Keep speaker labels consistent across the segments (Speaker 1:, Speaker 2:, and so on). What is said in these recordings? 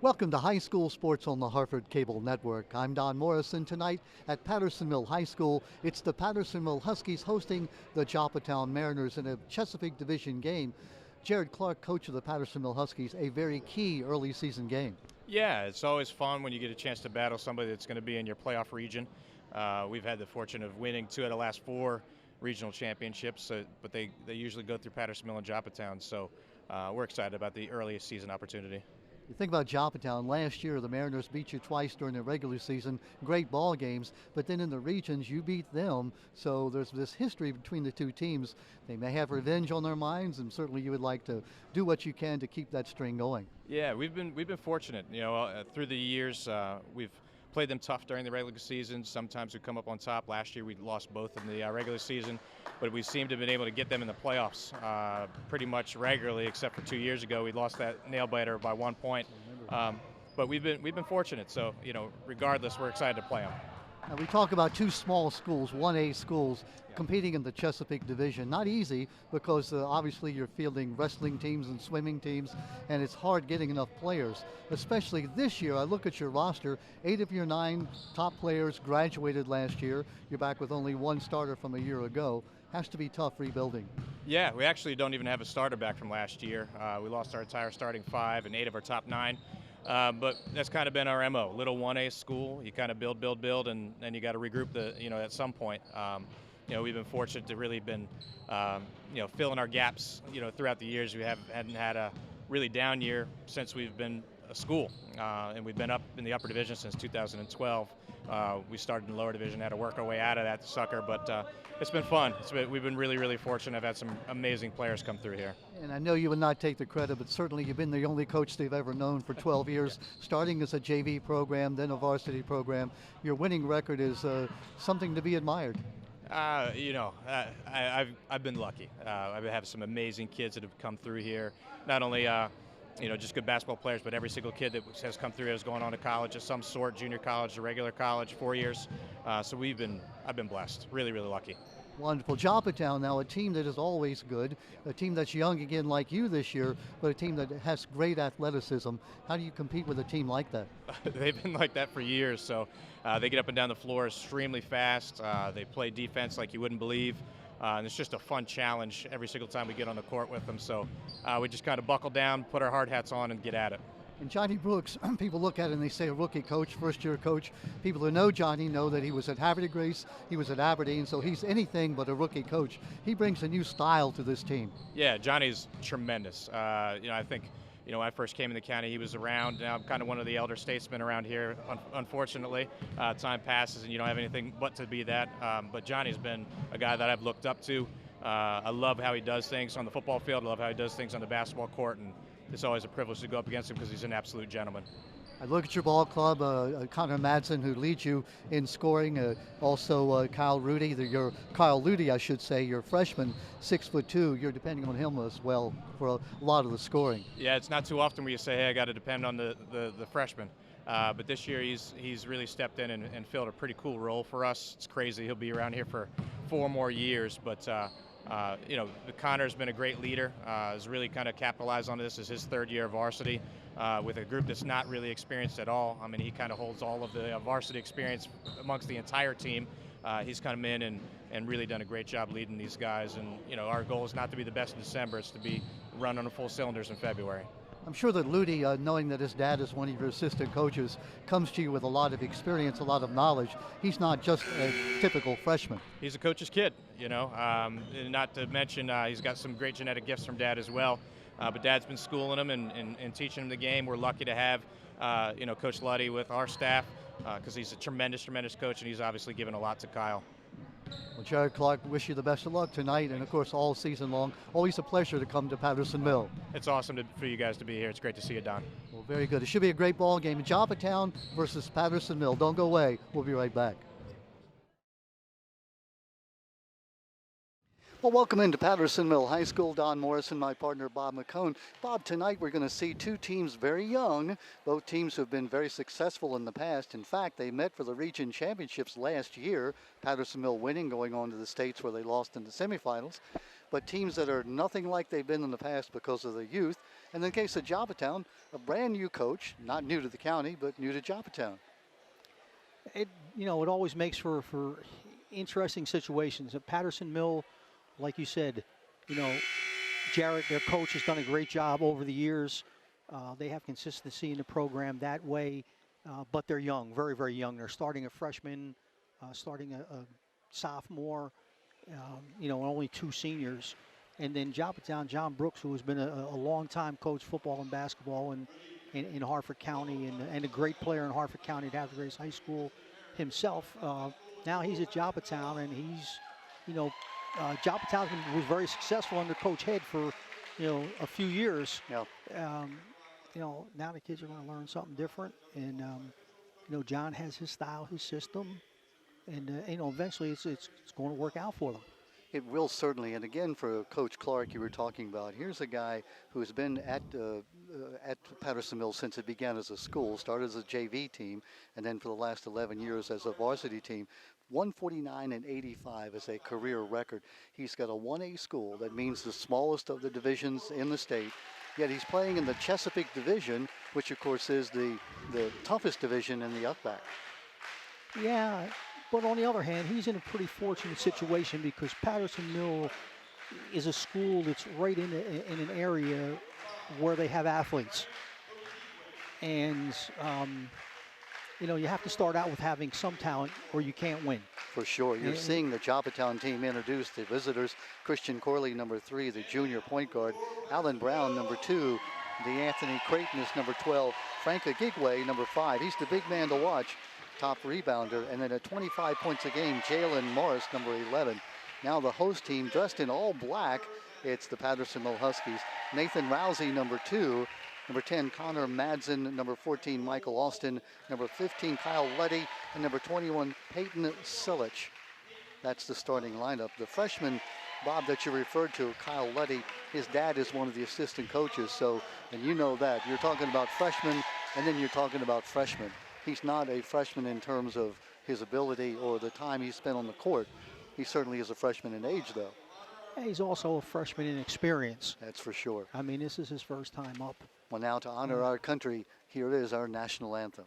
Speaker 1: Welcome to High School Sports on the Hartford Cable Network. I'm Don Morrison. Tonight at Patterson Mill High School, it's the Patterson Mill Huskies hosting the Joppatowne Mariners in a Chesapeake Division game. Jared Clark, coach of the Patterson Mill Huskies, a very key early season game.
Speaker 2: Yeah, it's always fun when you get a chance to battle somebody that's going to be in your playoff region. We've had the fortune of winning 2 out of the last 4 regional championships, but they usually go through Patterson Mill and Joppatowne, so we're excited about the early season opportunity.
Speaker 1: You think about Joppatowne, last year the Mariners beat you twice during the regular season, great ball games, but then in the regions you beat them, so there's this history between the two teams. They may have revenge on their minds, and certainly you would like to do what you can to keep that string going.
Speaker 2: Yeah, we've been fortunate. You know, through the years, we've played them tough during the regular season. Sometimes we come up on top. Last year we lost both in the regular season, but we seem to have been able to get them in the playoffs pretty much regularly, except for 2 years ago we lost that nail biter by 1 point. But we've been fortunate. So you know, regardless, we're excited to play them.
Speaker 1: Now we talk about 2 small schools, 1A schools, competing in the Chesapeake Division. Not easy because obviously you're fielding wrestling teams and swimming teams, and it's hard getting enough players. Especially this year, I look at your roster, 8 of your 9 top players graduated last year. You're back with only 1 starter from a year ago. Has to be tough rebuilding.
Speaker 2: Yeah, we actually don't even have a starter back from last year. We lost our entire starting 5 and 8 of our top 9. But that's kind of been our MO. Little 1A school, you kind of build, and you got to regroup at some point. We've been fortunate to really been, filling our gaps, throughout the years. We hadn't had a really down year since we've been a school, and we've been up in the upper division since 2012. We started in the lower division, had to work our way out of that sucker, but it's been fun. We've been really, really fortunate. I've had some amazing players come through here.
Speaker 1: And I know you would not take the credit, but certainly you've been the only coach they've ever known for 12 years, starting as a JV program, then a varsity program. Your winning record is something to be admired.
Speaker 2: I've been lucky. I've had some amazing kids that have come through here. Not only just good basketball players, but every single kid that has come through has gone on to college of some sort, junior college or regular college, 4 years. So I've been blessed, really, really lucky.
Speaker 1: Wonderful. Joppatowne now, a team that is always good, a team that's young again like you this year, but a team that has great athleticism. How do you compete with a team like that?
Speaker 2: They've been like that for years, so they get up and down the floor extremely fast. They play defense like you wouldn't believe. And it's just a fun challenge every single time we get on the court with them. So we just kind of buckle down, put our hard hats on, and get at it.
Speaker 1: And Johnny Brooks, people look at it and they say a rookie coach, first-year coach. People who know Johnny know that he was at Havre de Grace, he was at Aberdeen, so he's anything but a rookie coach. He brings a new style to this team.
Speaker 2: Yeah, Johnny's tremendous. I think, when I first came in the county, he was around. Now I'm kind of one of the elder statesmen around here, unfortunately. Time passes and you don't have anything but to be that. But Johnny's been a guy that I've looked up to. I love how he does things on the football field. I love how he does things on the basketball court. And it's always a privilege to go up against him because he's an absolute gentleman.
Speaker 1: I look at your ball club, Connor Madsen, who leads you in scoring, also Kyle Ludy, I should say, your freshman, 6'2". You're depending on him as well for a lot of the scoring.
Speaker 2: Yeah, it's not too often where you say, hey, I got to depend on the freshman. But this year he's really stepped in and filled a pretty cool role for us. It's crazy. He'll be around here for 4 more years, but Connor's been a great leader, has really kind of capitalized on this as his 3rd year of varsity with a group that's not really experienced at all. I mean, he kind of holds all of the varsity experience amongst the entire team. He's come in and really done a great job leading these guys. And, our goal is not to be the best in December, it's to be run on full cylinders in February.
Speaker 1: I'm sure that Ludy, knowing that his dad is one of your assistant coaches, comes to you with a lot of experience, a lot of knowledge. He's not just a typical freshman.
Speaker 2: He's a coach's kid, not to mention he's got some great genetic gifts from dad as well. But dad's been schooling him and teaching him the game. We're lucky to have, Coach Luddy with our staff because he's a tremendous, tremendous coach, and he's obviously given a lot to Kyle.
Speaker 1: Well, Jared Clark, wish you the best of luck tonight and, of course, all season long. Always a pleasure to come to Patterson Mill.
Speaker 2: It's awesome for you guys to be here. It's great to see you, Don.
Speaker 1: Well, very good. It should be a great ball game. Joppatowne versus Patterson Mill. Don't go away. We'll be right back. Well, welcome into Patterson Mill High School. Don Morrison, my partner Bob McCone. Bob, tonight we're going to see two teams very young. Both teams have been very successful in the past. In fact, they met for the region championships last year. Patterson Mill winning, going on to the states where they lost in the semifinals. But teams that are nothing like they've been in the past because of the youth. And in the case of Joppatowne, a brand new coach, not new to the county, but new to Joppatowne.
Speaker 3: It always makes for interesting situations. At Patterson Mill, like you said, Jarrett, their coach, has done a great job over the years. They have consistency in the program that way, but they're young, very, very young. They're starting a freshman, starting a sophomore, only two seniors. And then Joppatowne, John Brooks, who has been a long-time coach, football and basketball in Harford County, and a great player in Harford County at Havertz Grace High School himself. Now he's at Joppatowne, and he's, Joppatowne was very successful under Coach Head for, a few years.
Speaker 1: Yeah.
Speaker 3: Now the kids are going to learn something different, and John has his style, his system, and eventually it's going to work out for them.
Speaker 1: It will certainly, and again for Coach Clark you were talking about, here's a guy who has been at Patterson Mill since it began as a school, started as a JV team, and then for the last 11 years as a varsity team. 149 and 85 is a career record. He's got a 1A school, that means the smallest of the divisions in the state, yet he's playing in the Chesapeake division, which of course is the toughest division in the Outback.
Speaker 3: Yeah. But on the other hand, he's in a pretty fortunate situation because Patterson Mill is a school that's right in an area where they have athletes. And, you have to start out with having some talent or you can't win.
Speaker 1: For sure. You're seeing the Joppatowne team introduce the visitors. Christian Corley, number 3, the junior point guard. Alan Brown, number 2. The Anthony Creighton is number 12. Frank Agigwe, number 5. He's the big man to watch. Top rebounder, and then at 25 points a game, Jalen Morris, number 11. Now the host team dressed in all black, it's the Patterson Mill Huskies. Nathan Rousey, number 2. Number 10, Connor Madsen. Number 14, Michael Austin. Number 15, Kyle Letty. And number 21, Peyton Silich. That's the starting lineup. The freshman, Bob, that you referred to, Kyle Letty, his dad is one of the assistant coaches, so, and you know that. You're talking about freshmen, and then you're talking about freshmen. He's not a freshman in terms of his ability or the time he spent on the court. He certainly is a freshman in age, though.
Speaker 3: Yeah, he's also a freshman in experience.
Speaker 1: That's for sure.
Speaker 3: I mean, this is his first time up.
Speaker 1: Well, now to honor our country, here it is, our national anthem.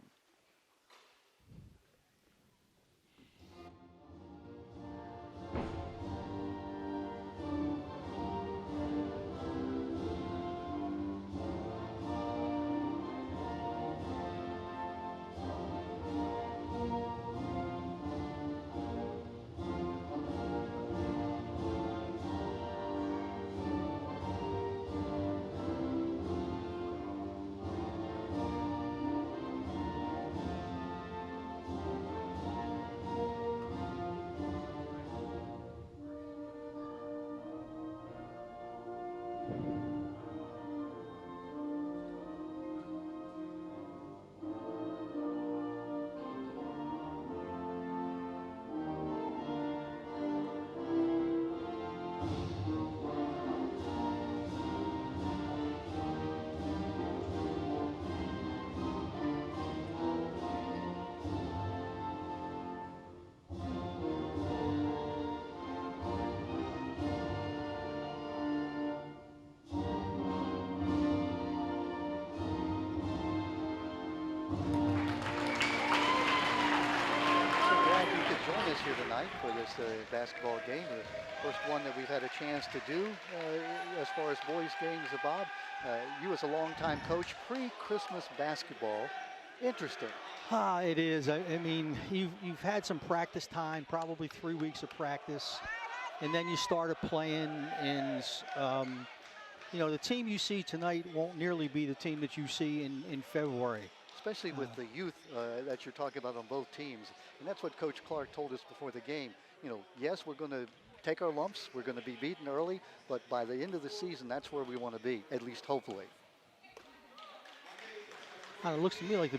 Speaker 1: Join us here tonight for this basketball game, the first one that we've had a chance to do as far as boys games. Bob, you as a longtime coach, pre-Christmas basketball, interesting.
Speaker 3: It is. I mean, you've had some practice time, probably 3 weeks of practice, and then you started playing, and the team you see tonight won't nearly be the team that you see in February.
Speaker 1: Especially with the youth that you're talking about on both teams. And that's what Coach Clark told us before the game. Yes, we're going to take our lumps. We're going to be beaten early. But by the end of the season, that's where we want to be, at least hopefully.
Speaker 3: It looks to me like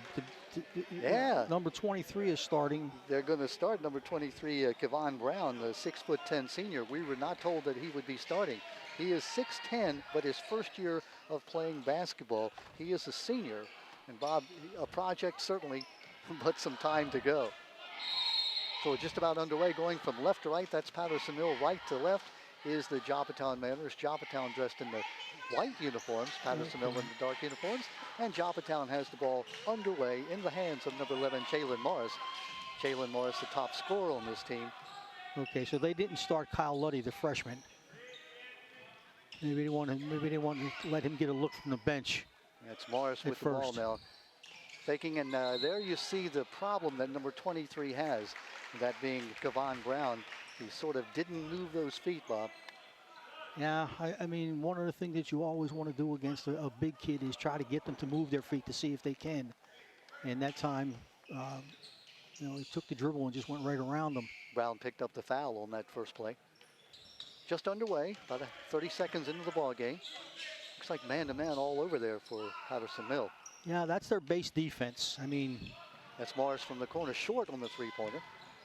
Speaker 1: Yeah.
Speaker 3: Number 23 is starting.
Speaker 1: They're going to start number 23, Kevon Brown, the 6'10" senior. We were not told that he would be starting. He is 6'10", but his first year of playing basketball. He is a senior. And Bob, a project certainly, but some time to go. So we're just about underway, going from left to right. That's Patterson Mill. Right to left is the Joppatowne Mariners. Joppatowne dressed in the white uniforms, Patterson Mill in the dark uniforms. And Joppatowne has the ball underway in the hands of number 11, Jalen Morris. Jalen Morris, the top scorer on this team.
Speaker 3: Okay, so they didn't start Kyle Luddy, the freshman. Maybe they want to let him get a look from the bench.
Speaker 1: That's Morris with the ball now. Faking, and there you see the problem that number 23 has, that being Kevon Brown. He sort of didn't move those feet, Bob.
Speaker 3: Yeah, I mean, one of the things that you always want to do against a big kid is try to get them to move their feet to see if they can. And that time, you know, he took the dribble and just went right around them.
Speaker 1: Brown picked up the foul on that first play. Just underway, about 30 seconds into the ball game. Looks like man-to-man all over there for Patterson Mill.
Speaker 3: Yeah, that's their base defense. I mean,
Speaker 1: that's Morris from the corner, short on the three-pointer.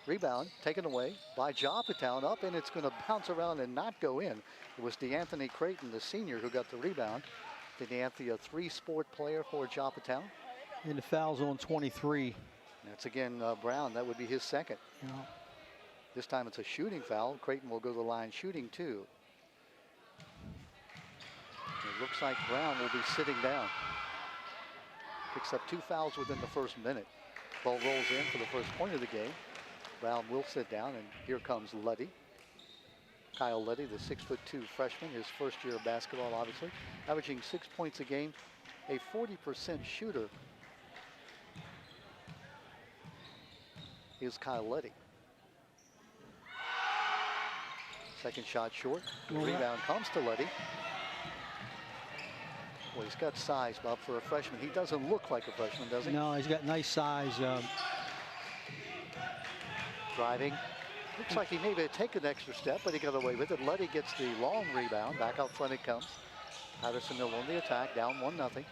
Speaker 1: Rebound taken away by Joppatowne, up, and it's going to bounce around and not go in. It was DeAnthony Creighton, the senior, who got the rebound. DeAnthony, a three-sport player for Joppatowne.
Speaker 3: And the foul's on 23.
Speaker 1: That's again Brown. That would be his second.
Speaker 3: Yeah.
Speaker 1: This time it's a shooting foul. Creighton will go to the line shooting two. It looks like Brown will be sitting down. Picks up 2 fouls within the first minute. Ball rolls in for the first point of the game. Brown will sit down, and here comes Luddy. Kyle Luddy, the 6'2" freshman, his first year of basketball, obviously. Averaging 6 points a game, a 40% shooter is Kyle Luddy. Second shot short. The rebound comes to Luddy. Well, he's got size, Bob, for a freshman. He doesn't look like a freshman, does he?
Speaker 3: No, he's got nice size.
Speaker 1: Driving. Looks like he maybe take an extra step, but he got away with it. Luddy gets the long rebound. Back out front it comes. Patterson Mill on the attack, down 1-0.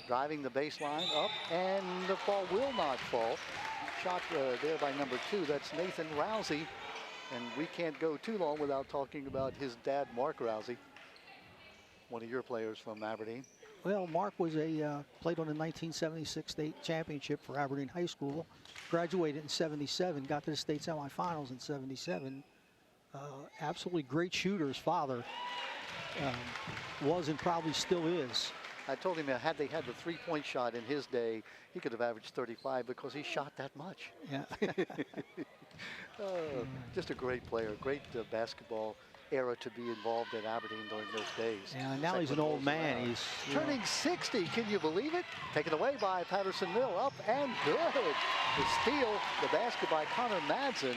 Speaker 1: Driving the baseline up, and the ball will not fall. Shot there by number 2. That's Nathan Rousey. And we can't go too long without talking about his dad, Mark Rousey, one of your players from Aberdeen.
Speaker 3: Well, Mark was played on the 1976 state championship for Aberdeen High School. Graduated in '77, got to the state semifinals in '77. Absolutely great shooter. His father was and probably still is.
Speaker 1: I told him that had they had the three-point shot in his day, he could have averaged 35 because he shot that much.
Speaker 3: Yeah.
Speaker 1: Just a great player, great basketball era to be involved at Aberdeen during those days.
Speaker 3: Yeah, now he's an old man. He's
Speaker 1: turning 60. Can you believe it? Taken away by Patterson Mill, up and good. The steal, the basket by Connor Madsen.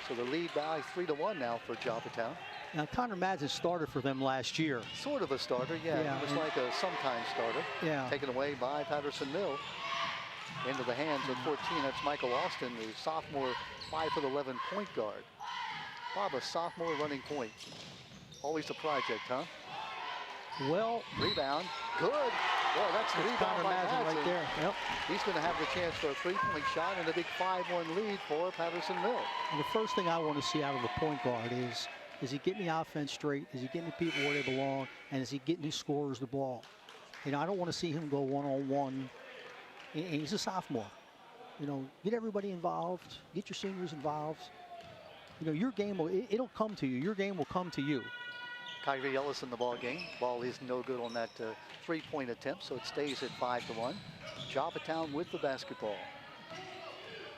Speaker 1: So the lead by 3-1 now for Joppatowne.
Speaker 3: Now Connor Madsen started for them last year.
Speaker 1: Sort of a starter, yeah. He was like a sometime starter.
Speaker 3: Yeah.
Speaker 1: Taken away by Patterson Mill. Into the hands of 14. That's Michael Austin, the sophomore 5'11" point guard. Bob, a sophomore running point. Always a project, huh?
Speaker 3: Well,
Speaker 1: rebound, good. Boy, that's the rebound by Madsen
Speaker 3: right there. Yep.
Speaker 1: He's going to have the chance for a three-point shot and a big 5-1 lead for Patterson Mill.
Speaker 3: And the first thing I want to see out of a point guard is he getting the offense straight? Is he getting the people where they belong? And is he getting his scorers the ball? You know, I don't want to see him go one-on-one. And he's a sophomore. You know, get everybody involved. Get your seniors involved. You know, your game it'll come to you. Your game will come to you.
Speaker 1: Kyrie Ellis in the ball game. Ball is no good on that three-point attempt, so it stays at 5-1. Joppatowne with the basketball.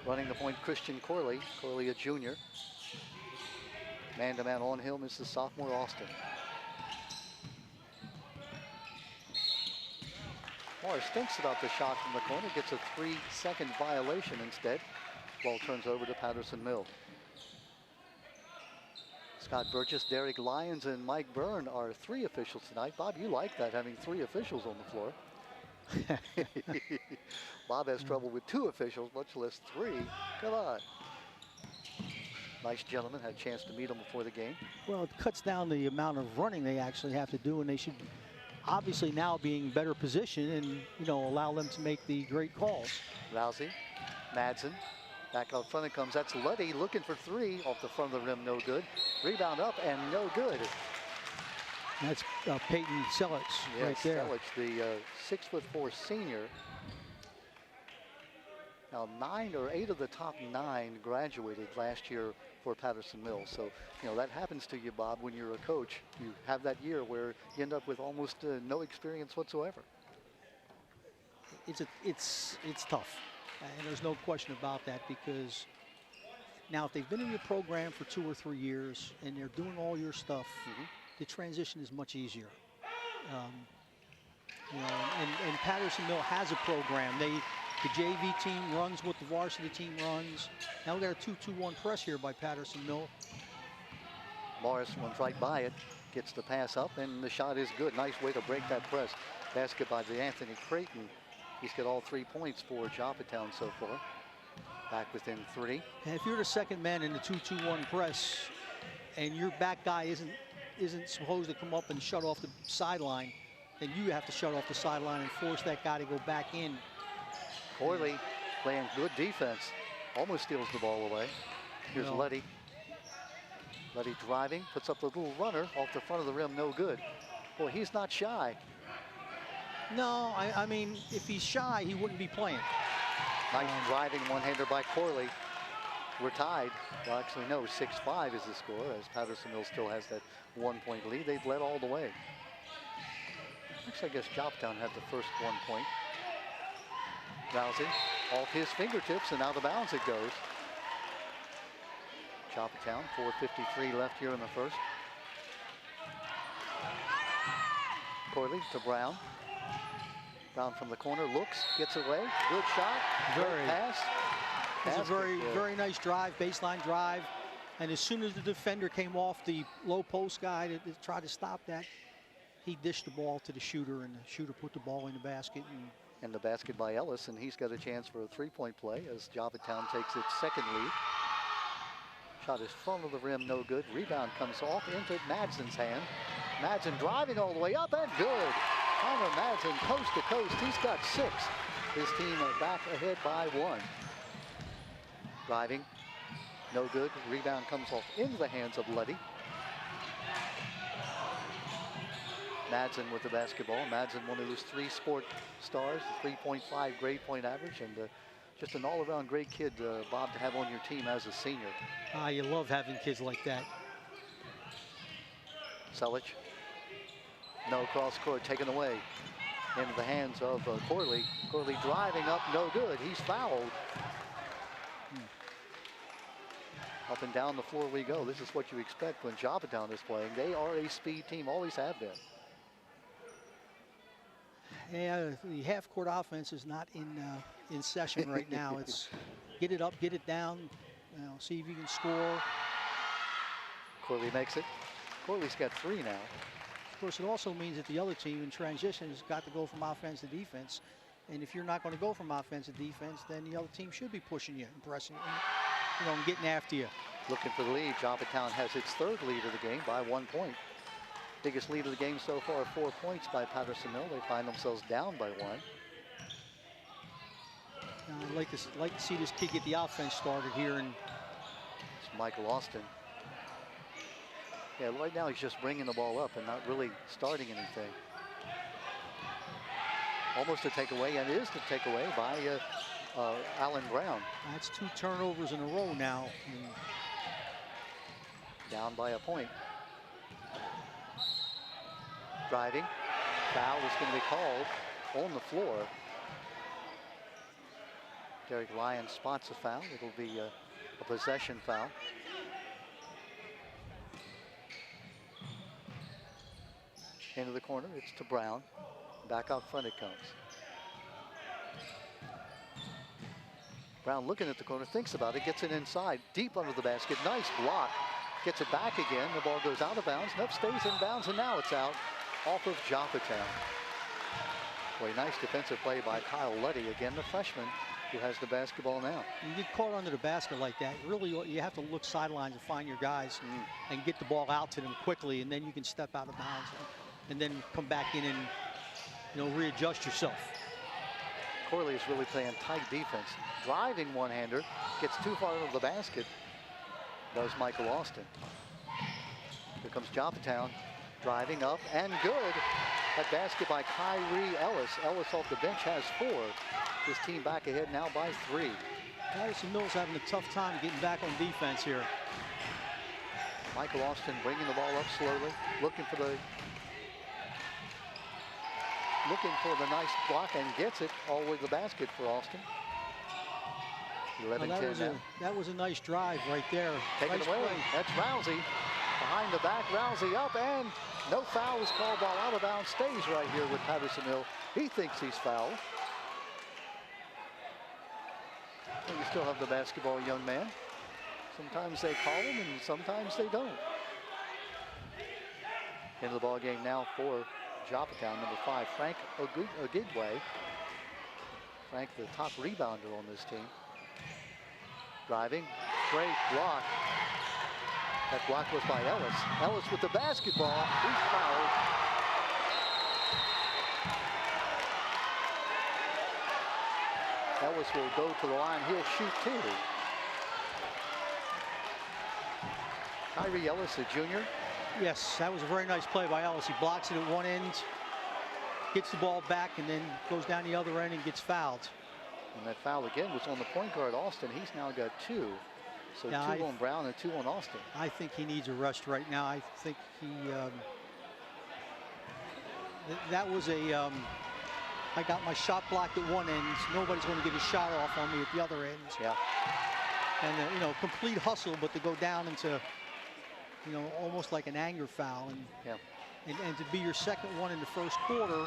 Speaker 1: Running the point, Christian Corley. Corley, a junior. Man-to-man on him is the sophomore Austin. Morris thinks about the shot from the corner, gets a 3-second violation instead. Ball turns over to Patterson Mill. Scott Burgess, Derek Lyons, and Mike Byrne are 3 officials tonight. Bob, you like that, having 3 officials on the floor. Bob has trouble with 2 officials, much less 3. Come on. Nice gentleman, had a chance to meet him before the game.
Speaker 3: Well, it cuts down the amount of running they actually have to do, and they should obviously now being better positioned and, you know, allow them to make the great calls.
Speaker 1: Rousey, Madsen, back out front it comes. That's Luddy looking for three off the front of the rim, no good. Rebound up and no good.
Speaker 3: That's Peyton Selich right there.
Speaker 1: Selich, the 6'4" senior. Now 9 or 8 of the top 9 graduated last year for Patterson Mill. So, you know, that happens to you, Bob, when you're a coach. You have that year where you end up with almost no experience whatsoever.
Speaker 3: It's tough, and there's no question about that, because now if they've been in your program for 2 or 3 years and they're doing all your stuff, the transition is much easier. You know, and Patterson Mill has a program. The JV team runs what the varsity team runs. Now we got a 2-2-1 press here by Patterson Mill.
Speaker 1: Morris went right by it, gets the pass up, and the shot is good. Nice way to break that press. Basket by the Anthony Creighton. He's got all 3 points for Joppatowne so far. Back within 3.
Speaker 3: And if you're the second man in the 2-2-1 press, and your back guy isn't supposed to come up and shut off the sideline, then you have to shut off the sideline and force that guy to go back in.
Speaker 1: Corley playing good defense. Almost steals the ball away. Here's Letty. Letty driving, puts up the little runner off the front of the rim, no good. Boy, he's not shy.
Speaker 3: No, I mean, if he's shy, he wouldn't be playing.
Speaker 1: Nice driving one-hander by Corley. We're tied. Well, actually, no, 6-5 is the score, as Patterson Mill still has that 1-point lead. They've led all the way. Actually, I guess Joppatowne had the first 1 point. Rousey off his fingertips and out of bounds it goes. Joppatowne, 4:53 left here in the first. Corley to Brown. Brown from the corner, looks, gets away, good shot, good pass.
Speaker 3: It's a very nice drive, baseline drive. And as soon as the defender came off the low post guy to try to stop that, he dished the ball to the shooter, and the shooter put the ball in the basket.
Speaker 1: And the basket by Ellis, and he's got a chance for a 3-point play as Joppatowne takes its second lead. Shot is front of the rim, no good. Rebound comes off into Madsen's hand. Madsen driving all the way up and good. Connor Madsen coast to coast. He's got 6. His team back ahead by 1. Driving, no good. Rebound comes off into the hands of Letty. Madsen with the basketball. Madsen, one of those 3 sport stars, 3.5 grade point average, and just an all-around great kid, Bob, to have on your team as a senior.
Speaker 3: You love having kids like that.
Speaker 1: Selich. No, cross court taken away into the hands of Corley. Corley driving up, no good. He's fouled. Up and down the floor we go. This is what you expect when Joppatowne is playing. They are a speed team, always have been.
Speaker 3: Yeah, the half-court offense is not in session right now. It's get it up, get it down, you know, see if you can score.
Speaker 1: Corley makes it. Corley's got 3 now.
Speaker 3: Of course, it also means that the other team in transition has got to go from offense to defense. And if you're not going to go from offense to defense, then the other team should be pushing you and pressing you, you know, and getting after you.
Speaker 1: Looking for the lead. Joppatowne has its 3rd lead of the game by 1 point. Biggest lead of the game so far, 4 points by Patterson Mill. They find themselves down by 1.
Speaker 3: I'd like to see this kid get the offense started here. And
Speaker 1: it's Michael Austin. Yeah, right now he's just bringing the ball up and not really starting anything. Almost a takeaway, and it is the takeaway by Alan Brown.
Speaker 3: That's 2 turnovers in a row now.
Speaker 1: Down by a point. Driving. Foul is going to be called on the floor. Derek Lyon spots a foul. It'll be a possession foul. Into the corner, it's to Brown. Back out front it comes. Brown looking at the corner, thinks about it, gets it inside, deep under the basket. Nice block. Gets it back again. The ball goes out of bounds. Nope, stays in bounds, and now it's out off of Joppatowne. Boy, nice defensive play by Kyle Letty. Again, the freshman who has the basketball now.
Speaker 3: You get caught under the basket like that, really you have to look sidelines and find your guys and get the ball out to them quickly, and then you can step out of bounds. and then come back in and, readjust yourself.
Speaker 1: Corley is really playing tight defense. Driving one-hander, gets too far into the basket. Does Michael Austin. Here comes Joppatowne, driving up and good. That basket by Kyrie Ellis. Ellis off the bench has 4. His team back ahead now by 3.
Speaker 3: Patterson Mill's having a tough time getting back on defense here.
Speaker 1: Michael Austin bringing the ball up slowly, looking for the nice block and gets it all the way to the basket for Austin. 11-10 now.
Speaker 3: That was a nice drive right there.
Speaker 1: Taken
Speaker 3: nice
Speaker 1: away.
Speaker 3: play.
Speaker 1: That's Rousey. Behind the back, Rousey up, and no foul is called. Ball out of bounds, stays right here with Patterson Mill. He thinks he's fouled. Well, you still have the basketball, young man. Sometimes they call him and sometimes they don't. Into the ball game now for Joppatowne, number 5, Frank Ogigwe. Frank, the top rebounder on this team. Driving, great block. That block was by Ellis. Ellis with the basketball, he's fouled. Ellis will go to the line, he'll shoot 2. Kyrie Ellis, a junior.
Speaker 3: Yes, that was a very nice play by Ellis. He blocks it at one end, gets the ball back, and then goes down the other end and gets fouled.
Speaker 1: And that foul again was on the point guard, Austin. He's now got 2. So yeah, 2 on Brown and 2 on Austin.
Speaker 3: I think he needs a rest right now. I think he, that was a, I got my shot blocked at one end. Nobody's going to get a shot off on me at the other end.
Speaker 1: Yeah.
Speaker 3: And, complete hustle, but to go down into, almost like an anger foul. And,
Speaker 1: yeah.
Speaker 3: and to be your second one in the first quarter,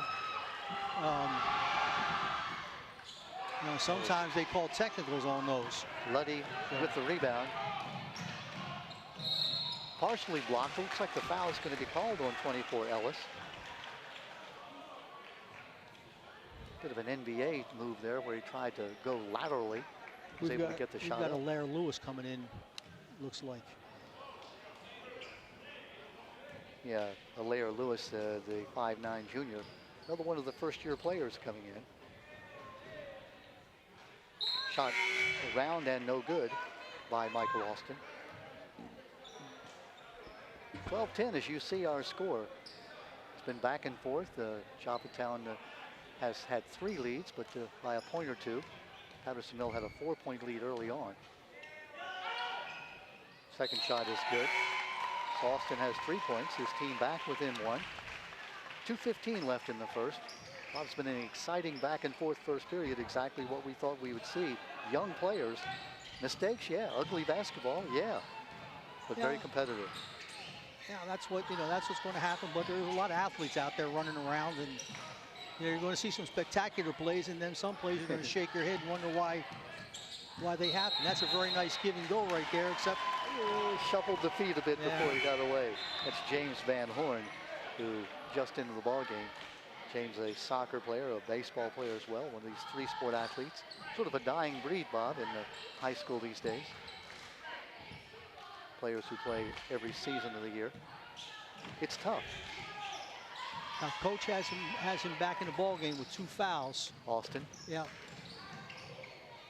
Speaker 3: sometimes they call technicals on those.
Speaker 1: Luddy with the rebound. Partially blocked. Looks like the foul is going to be called on 24 Ellis. Bit of an NBA move there where he tried to go laterally. Was able to get the shot.
Speaker 3: We've got
Speaker 1: up.
Speaker 3: Alaire Lewis coming in, looks like.
Speaker 1: Yeah, Alaire Lewis, the 5'9" junior. Another one of the first-year players coming in. Shot around and no good by Michael Austin. 12-10 as you see our score. It's been back and forth. Joppatowne has had 3 leads, but by a point or 2. Patterson Mill had a 4-point lead early on. Second shot is good. So Austin has 3 points. His team back within 1. 2:15 left in the first. Well, it's been an exciting back and forth first period, exactly what we thought we would see. Young players, mistakes, yeah, ugly basketball, yeah, but very competitive.
Speaker 3: Yeah, that's what, that's what's going to happen, but there's a lot of athletes out there running around, and you're going to see some spectacular plays, and then some plays you're going to shake your head and wonder why they happen. That's a very nice give and go right there, except
Speaker 1: shuffled the feet a bit before he got away. That's James Van Horn, who just into the ball game. James, a soccer player, a baseball player as well, one of these 3-sport athletes. Sort of a dying breed, Bob, in the high school these days. Players who play every season of the year. It's tough.
Speaker 3: Now, coach has him back in the ball game with 2 fouls.
Speaker 1: Austin.
Speaker 3: Yeah.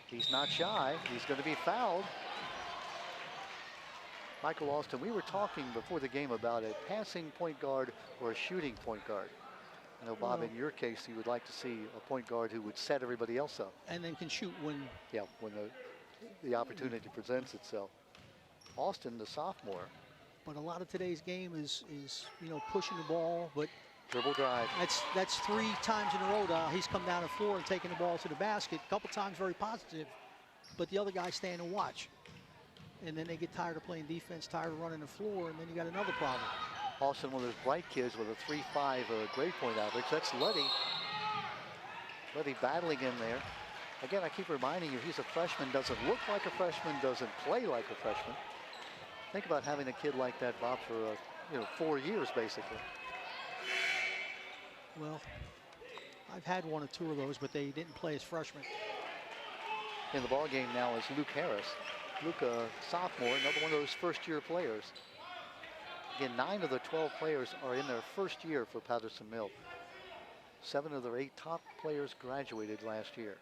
Speaker 1: He's not shy. He's going to be fouled. Michael Austin, we were talking before the game about a passing point guard or a shooting point guard. I know, Bob, in your case, you would like to see a point guard who would set everybody else up.
Speaker 3: And then can shoot when...
Speaker 1: Yeah, when the opportunity presents itself. Austin, the sophomore.
Speaker 3: But a lot of today's game is pushing the ball, but...
Speaker 1: Dribble drive.
Speaker 3: That's 3 times in a row now. He's come down the floor and taken the ball to the basket. A couple times very positive, but the other guys stand and watch. And then they get tired of playing defense, tired of running the floor, and then you got another problem.
Speaker 1: Austin, one of those bright kids with a 3.5 grade point average. That's Luddy. Luddy battling in there. Again, I keep reminding you, he's a freshman, doesn't look like a freshman, doesn't play like a freshman. Think about having a kid like that, Bob, for 4 years, basically.
Speaker 3: Well, I've had 1 or 2 of those, but they didn't play as freshmen.
Speaker 1: In the ball game now is Luke Harris. Luke, a sophomore, another one of those first-year players. Again, 9 of the 12 players are in their first year for Patterson Mill. 7 of their 8 top players graduated last year.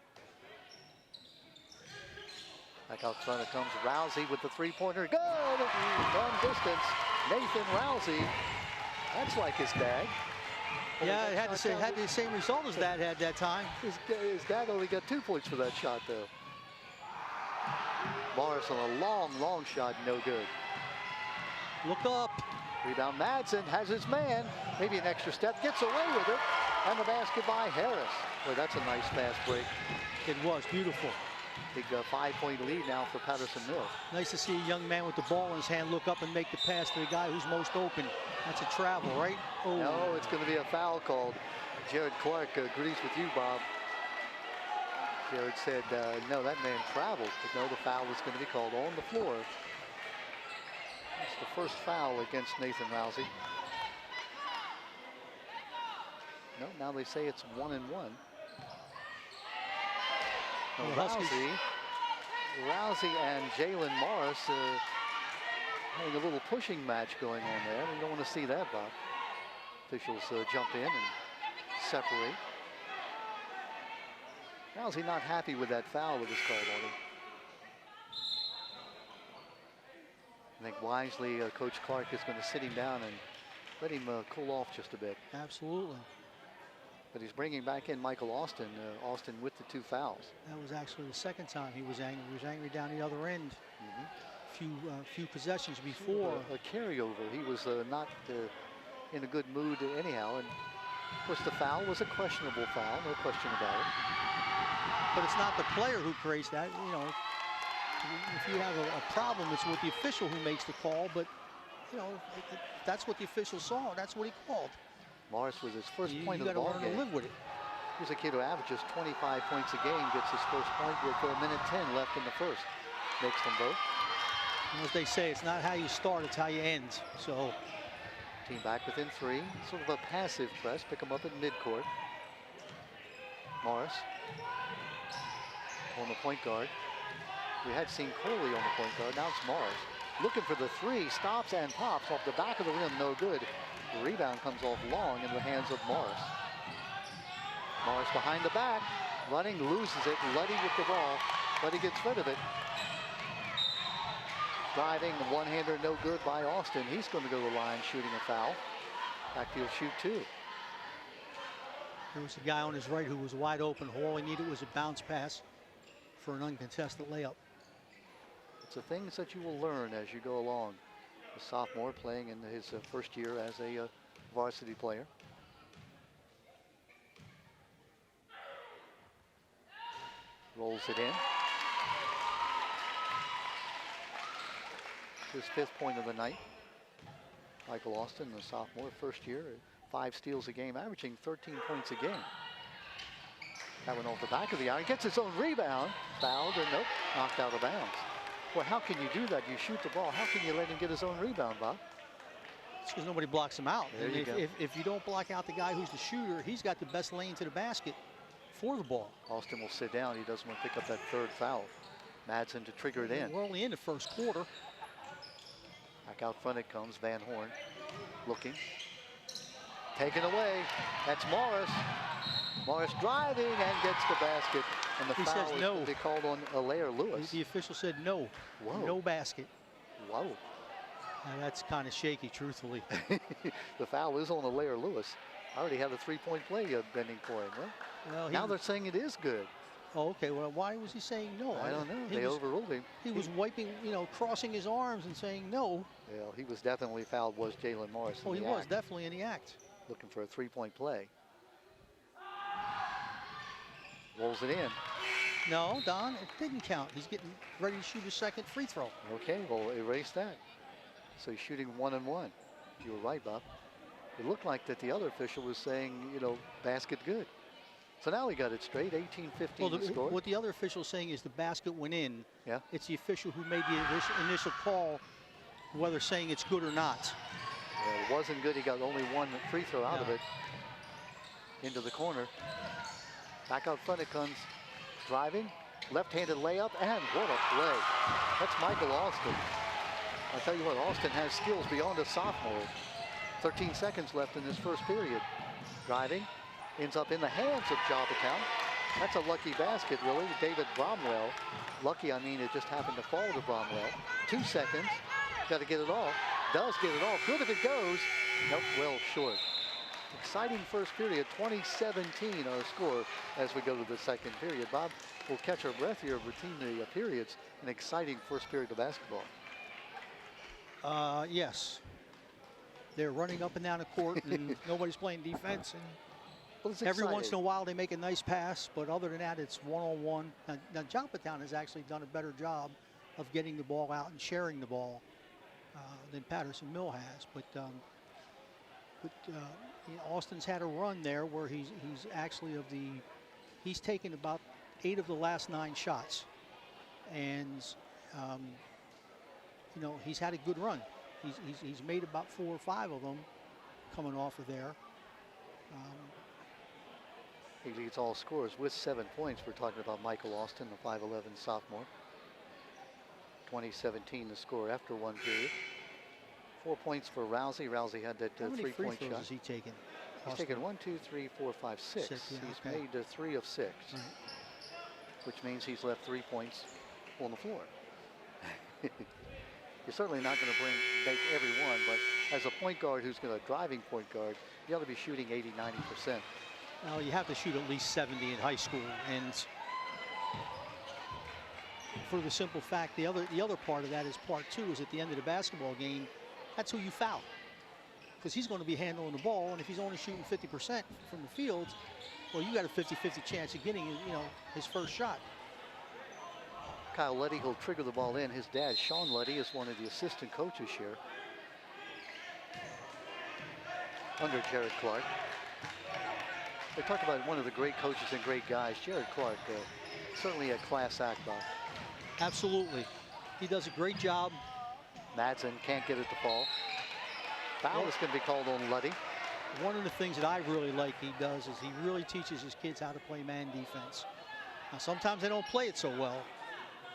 Speaker 1: Back out front it comes Rousey with the three-pointer. Good! Long distance. Nathan Rousey. That's like his dad.
Speaker 3: Yeah, it had the same result as Dad had that time.
Speaker 1: His dad only got 2 points for that shot, though. Morris on a long shot, no good.
Speaker 3: Look up.
Speaker 1: Rebound, Madsen has his man. Maybe an extra step, gets away with it. And the basket by Harris. Boy, that's a nice fast break.
Speaker 3: It was beautiful.
Speaker 1: Big 5-point lead now for Patterson Mill.
Speaker 3: Nice to see a young man with the ball in his hand look up and make the pass to the guy who's most open. That's a travel, right? Oh.
Speaker 1: No, it's going to be a foul called. Jared Clark agrees with you, Bob. Jared said, no, that man traveled. But no, the foul was going to be called on the floor. It's the first foul against Nathan Rousey. No, now they say it's 1-1. Rousey and Jalen Morris having a little pushing match going on there. You don't want to see that, Bob. Officials jump in and separate. Rousey not happy with that foul that was called on him. I think wisely, Coach Clark is going to sit him down and let him cool off just a bit.
Speaker 3: Absolutely.
Speaker 1: But he's bringing back in Michael Austin. Austin with the 2 fouls.
Speaker 3: That was actually the second time he was angry. He was angry down the other end. Few possessions before.
Speaker 1: A carryover. He was not in a good mood anyhow. And of course, the foul was a questionable foul, no question about it.
Speaker 3: But it's not the player who creates that. You know, if you have a problem, it's with the official who makes the call. But you know, that's what the official saw. That's what he called.
Speaker 1: Morris with his first point of the ball game.
Speaker 3: You got to live with it.
Speaker 1: Here's a kid who averages 25 points a game, gets his first point with a minute 10 left in the first. Makes them both.
Speaker 3: And as they say, it's not how you start, it's how you end. So,
Speaker 1: team back within 3. Sort of a passive press. Pick them up at midcourt. Morris on the point guard. We had seen Coley on the point guard. Now it's Morris. Looking for the 3. Stops and pops off the back of the rim. No good. The rebound comes off long in the hands of Morris. Morris behind the back, running, loses it. Luddy with the ball. Luddy gets rid of it. Driving, the one-hander no good by Austin. He's going to go to the line shooting a foul. Backfield shoot 2.
Speaker 3: There was a guy on his right who was wide open. All he needed was a bounce pass for an uncontested layup.
Speaker 1: It's the things that you will learn as you go along. A sophomore playing in his first year as a varsity player. Rolls it in. His 5th point of the night. Michael Austin, the sophomore, first year, 5 steals a game, averaging 13 points a game. That went off the back of the iron. Gets his own rebound. Fouled and nope, knocked out of bounds. Well, how can you do that? You shoot the ball. How can you let him get his own rebound, Bob?
Speaker 3: It's because nobody blocks him out.
Speaker 1: There you go.
Speaker 3: If you don't block out the guy who's the shooter, he's got the best lane to the basket for the ball.
Speaker 1: Austin will sit down. He doesn't want to pick up that 3rd foul. Madsen to trigger it in.
Speaker 3: We're only in the first quarter.
Speaker 1: Back out front it comes. Van Horn looking. Taken away. That's Morris. Morris driving and gets the basket. And the foul is going to be called on Alaire Lewis.
Speaker 3: The official said no.
Speaker 1: Whoa.
Speaker 3: No basket.
Speaker 1: Whoa.
Speaker 3: Now that's kind of shaky, truthfully.
Speaker 1: The foul is on Alaire Lewis. I already had a 3-point play bending for him. Well, now they're saying it is good.
Speaker 3: Oh, okay. Well, why was he saying no?
Speaker 1: I don't know. They overruled him.
Speaker 3: He was wiping, crossing his arms and saying no.
Speaker 1: Well, he was definitely fouled, was Jalen Morris.
Speaker 3: Oh, he was definitely in the act.
Speaker 1: Looking for a 3-point play. Rolls it in.
Speaker 3: No, Don, it didn't count. He's getting ready to shoot his 2nd free throw.
Speaker 1: Okay, we'll erase that. So he's shooting 1-1. You were right, Bob. It looked like that the other official was saying, basket good. So now he got it straight, 18-15 to score.
Speaker 3: What the other official is saying is the basket went in.
Speaker 1: Yeah.
Speaker 3: It's the official who made the initial call, whether saying it's good or not.
Speaker 1: Well, it wasn't good. He got only 1 free throw out of it. Into the corner. Back out front it comes. Driving. Left-handed layup. And what a play. That's Michael Austin. I'll tell you what, Austin has skills beyond a sophomore. 13 seconds left in this first period. Driving, ends up in the hands of Joppatowne. That's a lucky basket, really. David Bromwell. Lucky, I mean, it just happened to fall to Bromwell. 2 seconds, got to get it off. Does get it off. Good if it goes. Nope, well short. Exciting first period, 20-17 our score as we go to the second period. Bob, we'll catch our breath here between the periods. An exciting first period of basketball.
Speaker 3: Yes. They're running up and down the court, and nobody's playing defense. And
Speaker 1: Well,
Speaker 3: every once in a while, they make a nice pass, but other than that, it's one-on-one. Now Joppatowne has actually done a better job of getting the ball out and sharing the ball than Patterson Mill has. But Austin's had a run there where he's actually he's taken about 8 of the last 9 shots, and he's had a good run. He's made about 4 or 5 of them coming off of there.
Speaker 1: He leads all scorers with 7 points. We're talking about Michael Austin, the 5'11 sophomore. 2017 the score after 1 period. 4 points for Rousey. Rousey had that 3-point shot.
Speaker 3: Has he taken?
Speaker 1: He's taken 1, 2, 3, 4, 5, 6.
Speaker 3: Yeah,
Speaker 1: he's
Speaker 3: okay.
Speaker 1: made 3 of 6,
Speaker 3: Right.
Speaker 1: which means he's left 3 points on the floor. You're certainly not going to make every one, but as a point guard who's going to driving point guard, you ought to be shooting 80, 90%.
Speaker 3: Well, you have to shoot at least 70 in high school, and for the simple fact, the other part of that is part 2 is at the end of the basketball game, that's who you foul, because he's going to be handling the ball, and if he's only shooting 50% from the field, well, you got a 50-50 chance of getting his first shot.
Speaker 1: Kyle Luddy, he'll trigger the ball in. His dad, Sean Luddy, is one of the assistant coaches here under Jared Clark. They talk about one of the great coaches and great guys, Jared Clark. Certainly a class act, Bob.
Speaker 3: Absolutely. He does a great job.
Speaker 1: Madsen can't get it to fall. Foul is going to be called on Luddy.
Speaker 3: One of the things that I really like he does is he really teaches his kids how to play man defense. Now, sometimes they don't play it so well,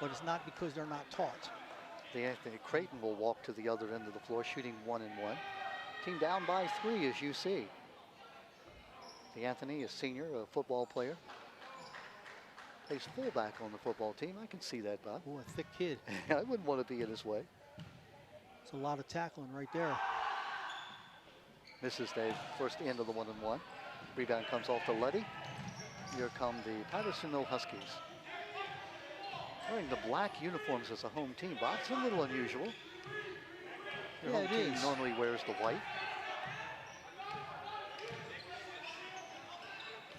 Speaker 3: but it's not because they're not taught.
Speaker 1: Anthony Creighton will walk to the other end of the floor, shooting 1 and 1. Team down by 3, as you see. Anthony, a senior, a football player. Plays fullback on the football team. I can see that, Bob.
Speaker 3: Oh, a thick kid.
Speaker 1: I wouldn't want to be in his way.
Speaker 3: It's a lot of tackling right there.
Speaker 1: Misses the first end of the 1-and-1. Rebound comes off to Luddy. Here come the Patterson Mill Huskies. Wearing the black uniforms as a home team, Bob. It's a little unusual. Your home team normally wears the white.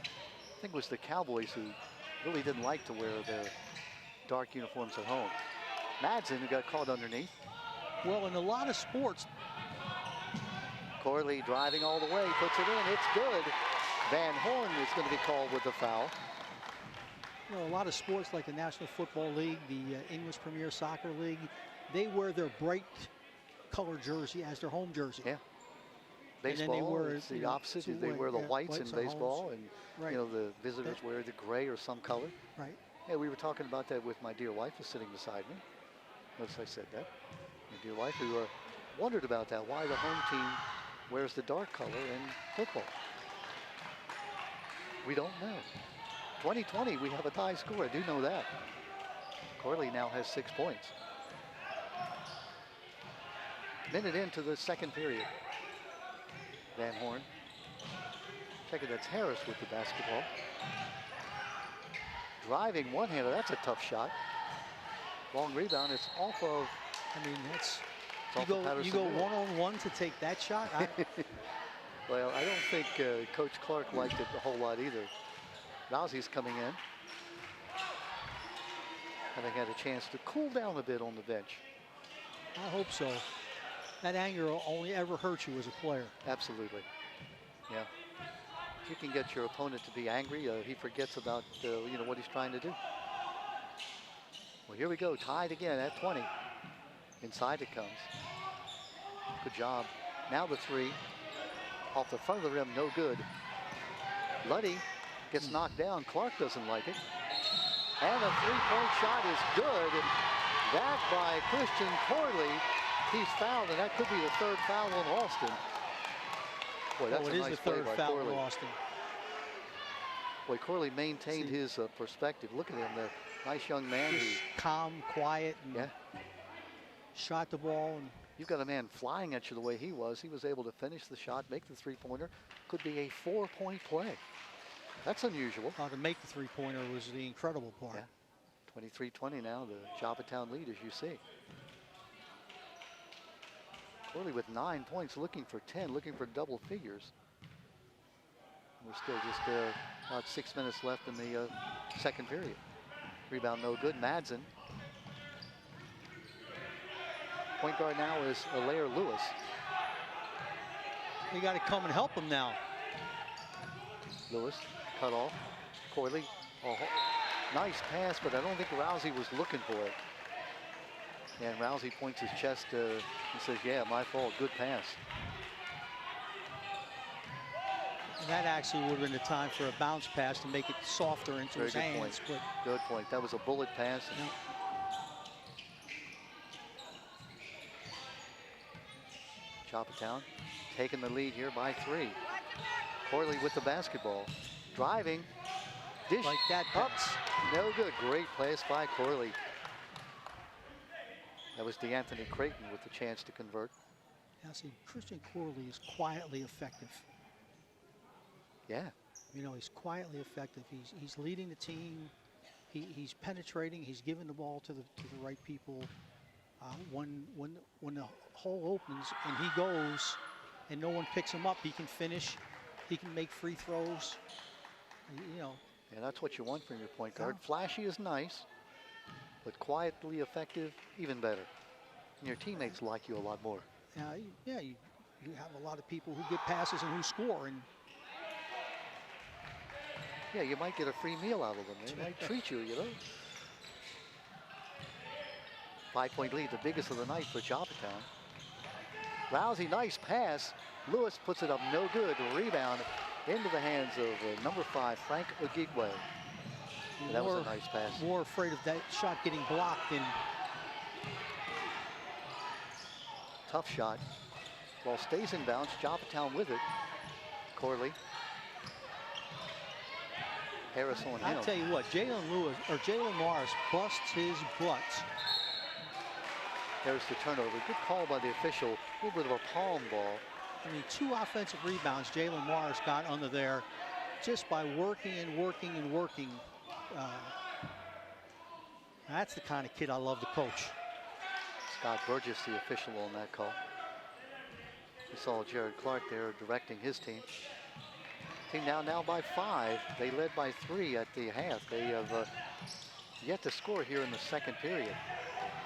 Speaker 1: I think it was the Cowboys who really didn't like to wear their dark uniforms at home. Madsen, who got caught underneath.
Speaker 3: Well, in a lot of sports.
Speaker 1: Corley driving all the way, puts it in, it's good. Van Horn is going to be called with the foul.
Speaker 3: A lot of sports like the National Football League, the English Premier Soccer League, they wear their bright color jersey as their home jersey.
Speaker 1: Yeah. Baseball, it's the opposite. They wear the whites in baseball, and
Speaker 3: right.
Speaker 1: The visitors wear the gray or some color.
Speaker 3: Right.
Speaker 1: Yeah, we were talking about that with my dear wife, who's sitting beside me. Notice I said that. My dear wife, who wondered about that, why the home team wears the dark color in football. We don't know. 2020, we have a tie score. I do know that. Corley now has 6 points. Minute into the second period. Van Horn. Check it, that's Harris with the basketball. Driving one-hander, that's a tough shot. Long rebound, it's off of...
Speaker 3: I mean, that's...
Speaker 1: It's
Speaker 3: You go one-on-one to take that shot?
Speaker 1: Well, I don't think Coach Clark liked it a whole lot either. Rousey's coming in. Having had a chance to cool down a bit on the bench.
Speaker 3: I hope so. That anger will only ever hurt you as a player.
Speaker 1: Absolutely. Yeah. If you can get your opponent to be angry, he forgets about what he's trying to do. Well, here we go, tied again at 20. Inside it comes. Good job. Now the 3. Off the front of the rim, no good. Luddy gets knocked down. Clark doesn't like it. And a 3-point shot is good. That by Christian Corley He's fouled, and that could be the third foul on Austin. Boy, that's
Speaker 3: it
Speaker 1: a
Speaker 3: is
Speaker 1: nice
Speaker 3: the
Speaker 1: play
Speaker 3: third
Speaker 1: by
Speaker 3: foul on
Speaker 1: Corley.
Speaker 3: Austin.
Speaker 1: Boy, Corley maintained his perspective. Look at him, the nice young man
Speaker 3: Just
Speaker 1: who
Speaker 3: calm, quiet, and shot the ball. And
Speaker 1: you've got a man flying at you the way he was. He was able to finish the shot, make the three-pointer. Could be a 4-point play. That's unusual.
Speaker 3: to make the three-pointer was the incredible part.
Speaker 1: Yeah. 23-20 now, the Joppatowne lead, as you see. Corley with 9 points, looking for 10, looking for double figures. We're still just about 6 minutes left in the second period. Rebound no good. Madsen. Point guard now is Alaire Lewis.
Speaker 3: You got to come and help him now.
Speaker 1: Lewis cut off. Corley. Oh, nice pass, but I don't think Rousey was looking for it. And Rousey points his chest and says, yeah, my fault. Good pass.
Speaker 3: And that actually would have been the time for a bounce pass to make it softer into his hands.
Speaker 1: Point. Good point. That was a bullet pass.
Speaker 3: Yeah.
Speaker 1: Joppatowne taking the lead here by 3. Corley with the basketball. Driving. Dish.
Speaker 3: Like that
Speaker 1: Up.
Speaker 3: pass.
Speaker 1: No good. Great pass by Corley. That was DeAnthony Creighton with the chance to convert.
Speaker 3: Now see, Christian Corley is quietly effective.
Speaker 1: Yeah.
Speaker 3: You know, he's quietly effective. He's leading the team. He's penetrating. He's giving the ball to the right people. When the hole opens and he goes, and no one picks him up, he can finish. He can make free throws. You know.
Speaker 1: Yeah, that's what you want from your point guard. Flashy is nice, but quietly effective, even better. And your teammates like you a lot more.
Speaker 3: Yeah, you have a lot of people who get passes and who score, and
Speaker 1: yeah, you might get a free meal out of them. They might treat you, you know. 5-point lead, the biggest of the night for Joppatowne. Rousey, nice pass. Lewis puts it up, no good. Rebound into the hands of number 5, Frank Ogigwe. That was a nice pass.
Speaker 3: More afraid of that shot getting blocked than.
Speaker 1: Tough shot. Ball stays in bounds. Joppatowne with it. Corley. Harris on him.
Speaker 3: I'll tell you what, Jalen Morris busts his butt.
Speaker 1: There's the turnover. Good call by the official. A little bit of a palm ball.
Speaker 3: I mean, 2 offensive rebounds Jalen Morris got under there just by working and working and working. That's the kind of kid I love to coach.
Speaker 1: Scott Burgess, the official on that call. We saw Jared Clark there directing his team. Team now by 5. They led by 3 at the half. They have yet to score here in the second period.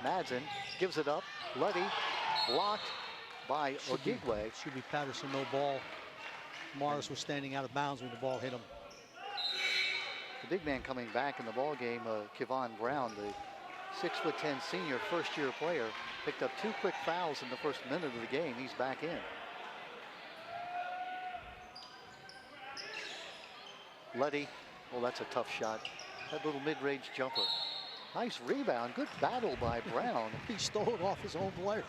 Speaker 1: Madsen gives it up. Luddy blocked by Ogigwe.
Speaker 3: Should be Patterson, no ball. Morris was standing out of bounds when the ball hit him.
Speaker 1: The big man coming back in the ball game, Kevon Brown, the 6'10" senior first-year player, picked up 2 quick fouls in the first minute of the game. He's back in. Luddy, well, that's a tough shot. That little mid-range jumper. Nice rebound. Good battle by Brown.
Speaker 3: He stole it off his own player.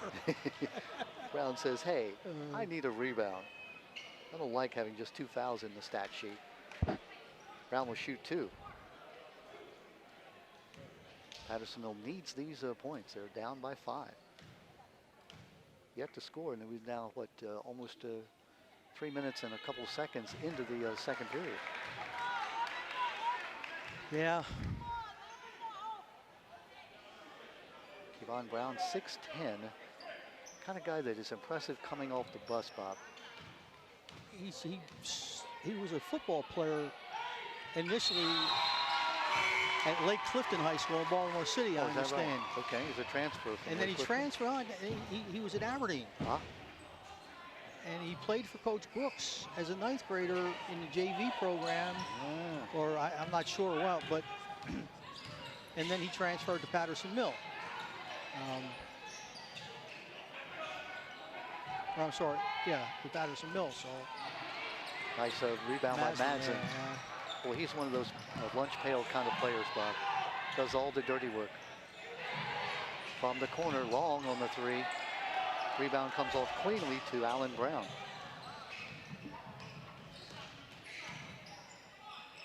Speaker 1: Brown says, hey, I need a rebound. I don't like having just 2 fouls in the stat sheet. Brown will shoot 2. Pattersonville needs these points. They're down by 5. Yet to score, and we've now, almost 3 minutes and a couple seconds into the second period.
Speaker 3: Yeah.
Speaker 1: Kevon Brown, 6'10", kind of guy that is impressive coming off the bus, Bob.
Speaker 3: He was a football player initially at Lake Clifton High School in Baltimore City, I understand.
Speaker 1: Right? Okay, he's a transfer.
Speaker 3: And then he transferred on. He was at Aberdeen.
Speaker 1: Huh?
Speaker 3: And he played for Coach Brooks as a 9th grader in the JV program, or I'm not sure well, but and then he transferred to Patterson Mill. I'm sorry, yeah, to Patterson Mill. So
Speaker 1: nice rebound by Madsen.
Speaker 3: Yeah.
Speaker 1: Well, he's one of those lunch pail kind of players, Bob. Does all the dirty work. From the corner, long on the 3. Rebound comes off cleanly to Allen Brown.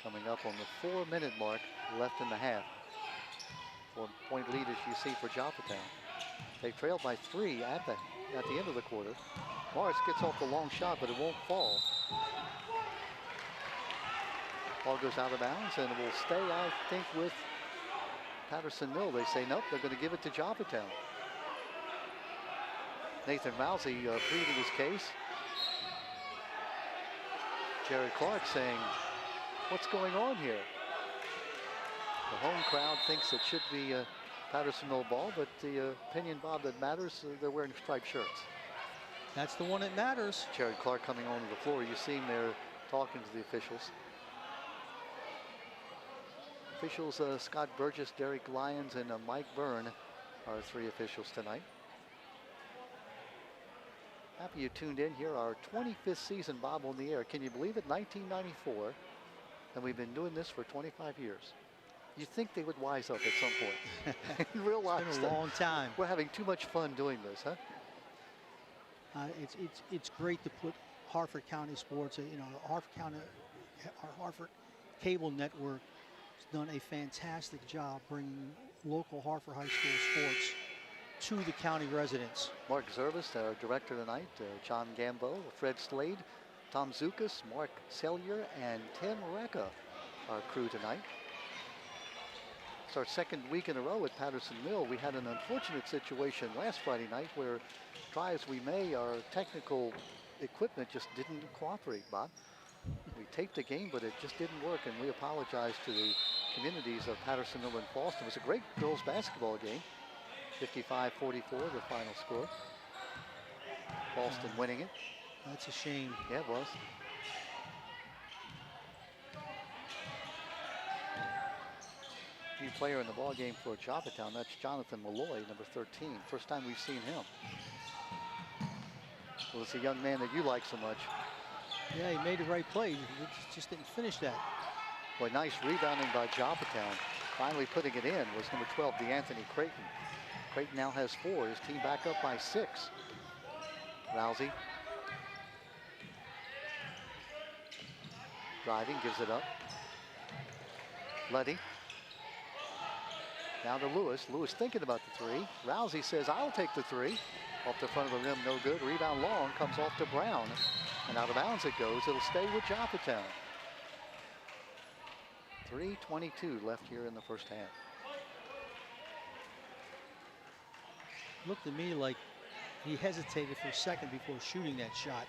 Speaker 1: Coming up on the 4-minute mark left in the half. 4-point lead as you see for Joppatowne. They trailed by 3 at the end of the quarter. Morris gets off the long shot, but it won't fall. Ball goes out of bounds and it will stay, I think, with Patterson Mill. They say nope, they're going to give it to Joppatowne. Nathan Rousey pleading his case. Jerry Clark saying, what's going on here? The home crowd thinks it should be a Patterson Mill ball, but the opinion, Bob, that matters, they're wearing striped shirts.
Speaker 3: That's the one that matters.
Speaker 1: Jared Clark coming onto the floor. You see him there talking to the officials. Officials, Scott Burgess, Derek Lyons, and Mike Byrne are 3 officials tonight. Happy you tuned in here. Our 25th season, Bob, on the air. Can you believe it? 1994, and we've been doing this for 25 years. You'd think they would wise up at some point and realize
Speaker 3: it's been a long time.
Speaker 1: We're having too much fun doing this, huh?
Speaker 3: It's great to put Harford County sports. You know, our Harford cable network has done a fantastic job bringing local Harford High School sports to the county residents.
Speaker 1: Mark Zervis, our director tonight, John Gambo, Fred Slade, Tom Zukas, Mark Sellier, and Tim Recca, our crew tonight. It's our 2nd week in a row at Patterson Mill. We had an unfortunate situation last Friday night where, try as we may, our technical equipment just didn't cooperate, Bob. We taped the game, but it just didn't work, and we apologize to the communities of Patterson Mill and Boston. It was a great girls basketball game. 55-44, the final score. Boston winning it.
Speaker 3: That's a shame.
Speaker 1: Yeah, it was. New player in the ball game for Joppatowne. That's Jonathan Malloy, number 13. First time we've seen him. Well, it's a young man that you like so much.
Speaker 3: Yeah, he made the right play. He just didn't finish that.
Speaker 1: Boy, nice rebounding by Joppatowne. Finally putting it in was number 12, DeAnthony Creighton. Creighton now has 4. His team back up by 6. Rousey. Driving, gives it up. Luddy. Now to Lewis. Lewis thinking about the 3. Rousey says, I'll take the 3. Off the front of the rim, no good. Rebound long, comes off to Brown. And out of bounds it goes. It'll stay with Joppatowne. 3:22 left here in the first half.
Speaker 3: Looked to me like he hesitated for a second before shooting that shot.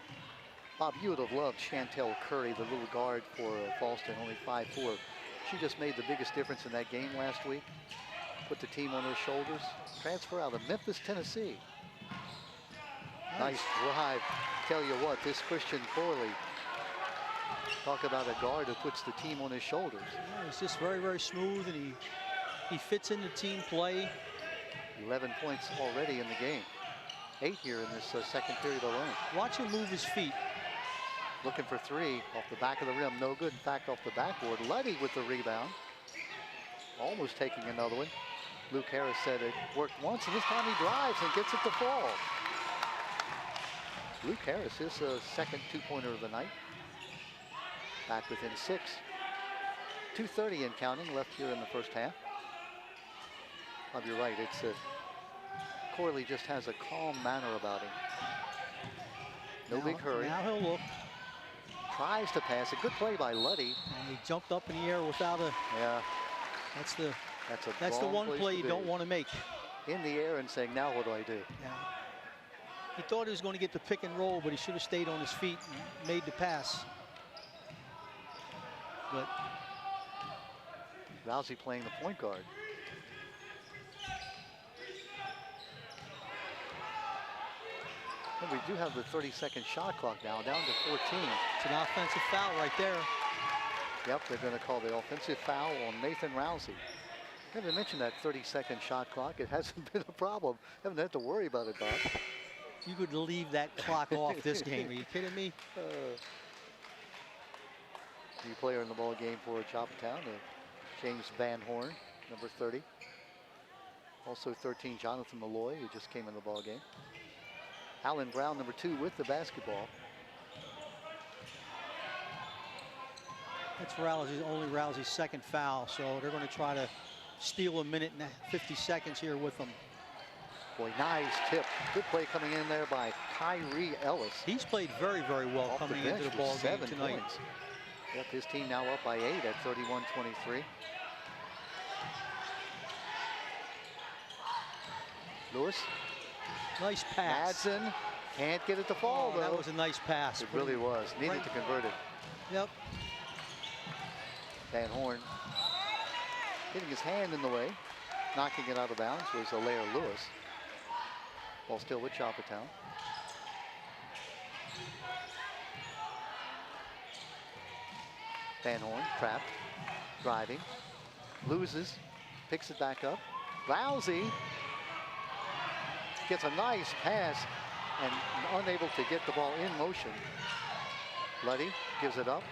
Speaker 1: Bob, you would have loved Chantel Curry, the little guard for Boston, only 5'4". She just made the biggest difference in that game last week. Put the team on her shoulders. Transfer out of Memphis, Tennessee. Nice drive. Tell you what, this Christian Corley, talk about a guard who puts the team on his shoulders.
Speaker 3: Yeah, he's just very, very smooth, and he fits into team play.
Speaker 1: 11 points already in the game. 8 here in this second period alone.
Speaker 3: Watch him move his feet.
Speaker 1: Looking for 3 off the back of the rim. No good. In fact, off the backboard. Luddy with the rebound. Almost taking another one. Luke Harris said it worked once, and this time he drives and gets it to fall. Luke Harris, his second 2-pointer of the night. Back within 6. 2:30 and counting left here in the first half. Bob, you're right. It's Corley just has a calm manner about him. No big hurry.
Speaker 3: Now he'll look.
Speaker 1: Tries to pass. A good play by Luddy.
Speaker 3: And he jumped up in the air without a.
Speaker 1: Yeah.
Speaker 3: That's the
Speaker 1: wrong
Speaker 3: one
Speaker 1: place
Speaker 3: play
Speaker 1: to
Speaker 3: you
Speaker 1: be.
Speaker 3: don't want to make.
Speaker 1: In the air and saying, now what do I do?
Speaker 3: Yeah. He thought he was going to get the pick and roll, but he should have stayed on his feet and made the pass. But
Speaker 1: Rousey playing the point guard. And we do have the 30-second shot clock now, down to 14.
Speaker 3: it's an offensive foul right there.
Speaker 1: Yep, they're going to call the offensive foul on Nathan Rousey. Never mentioned that 30-second shot clock. It hasn't been a problem. Haven't had to worry about it, Bob.
Speaker 3: You could leave that clock off this game. Are you kidding me?
Speaker 1: New player in the ball game for Joppatowne, James Van Horn, number 30. Also 13, Jonathan Malloy, who just came in the ball game. Alan Brown, number 2, with the basketball.
Speaker 3: That's only Rousey's second foul, so they're going to try to steal a minute and 50 seconds here with them.
Speaker 1: Boy, nice tip. Good play coming in there by Kyrie Ellis.
Speaker 3: He's played very, very well coming into the ball game tonight.
Speaker 1: Points. Yep, his team now up by 8 at 31-23. Lewis.
Speaker 3: Nice pass.
Speaker 1: Madsen can't get it to fall, though.
Speaker 3: That was a nice pass.
Speaker 1: It really was. Needed to convert it.
Speaker 3: Yep.
Speaker 1: Van Horn getting his hand in the way. Knocking it out of bounds was Alaire Lewis. Ball still with Joppatowne. Van Horn trapped, driving, loses, picks it back up. Rousey gets a nice pass and unable to get the ball in motion. Luddy gives it up.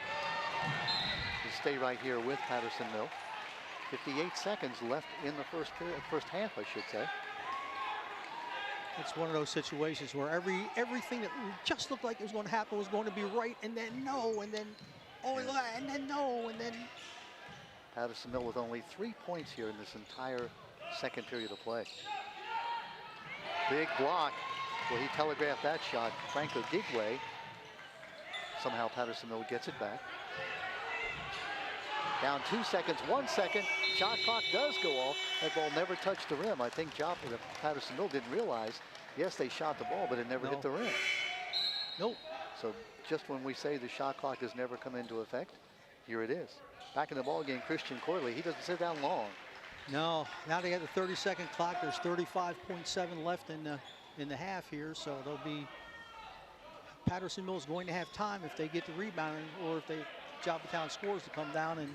Speaker 1: You stay right here with Patterson Mill. 58 seconds left in the first half, I should say.
Speaker 3: It's one of those situations where everything that just looked like it was going to happen was going to be right, and then no, and then and then no, and then.
Speaker 1: Patterson Mill with only 3 points here in this entire second period of play. Big block. Well, he telegraphed that shot. Franco Gigway. Somehow Patterson Mill gets it back. Down 2 seconds, 1 second. Shot clock does go off. That ball never touched the rim. I think Patterson Mill didn't realize, yes, they shot the ball, but it never hit the rim.
Speaker 3: Nope.
Speaker 1: So just when we say the shot clock has never come into effect, here it is. Back in the ball game, Christian Corley, he doesn't sit down long.
Speaker 3: No, now they got the 30-second clock. There's 35.7 left in the half here, so they'll be. Patterson Mill's going to have time if they get the rebound, or if Joppatowne scores to come down and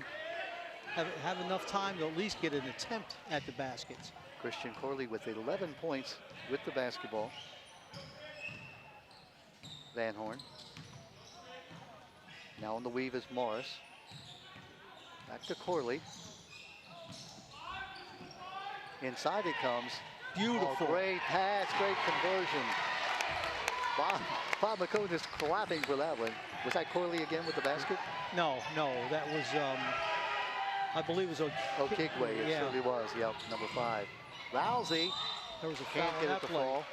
Speaker 3: have enough time to at least get an attempt at the baskets.
Speaker 1: Christian Corley with 11 points with the basketball. Van Horn. Now on the weave is Morris. Back to Corley. Inside it comes.
Speaker 3: Beautiful.
Speaker 1: Oh, great pass, great conversion. Bob McCone is clapping for that one. Was that Corley again with the basket?
Speaker 3: No, that was, I believe it was
Speaker 1: Okigwe, it certainly was, yep, number 5. Rousey,
Speaker 3: there was a
Speaker 1: can't
Speaker 3: foul
Speaker 1: get
Speaker 3: on
Speaker 1: it to
Speaker 3: that play.
Speaker 1: fall.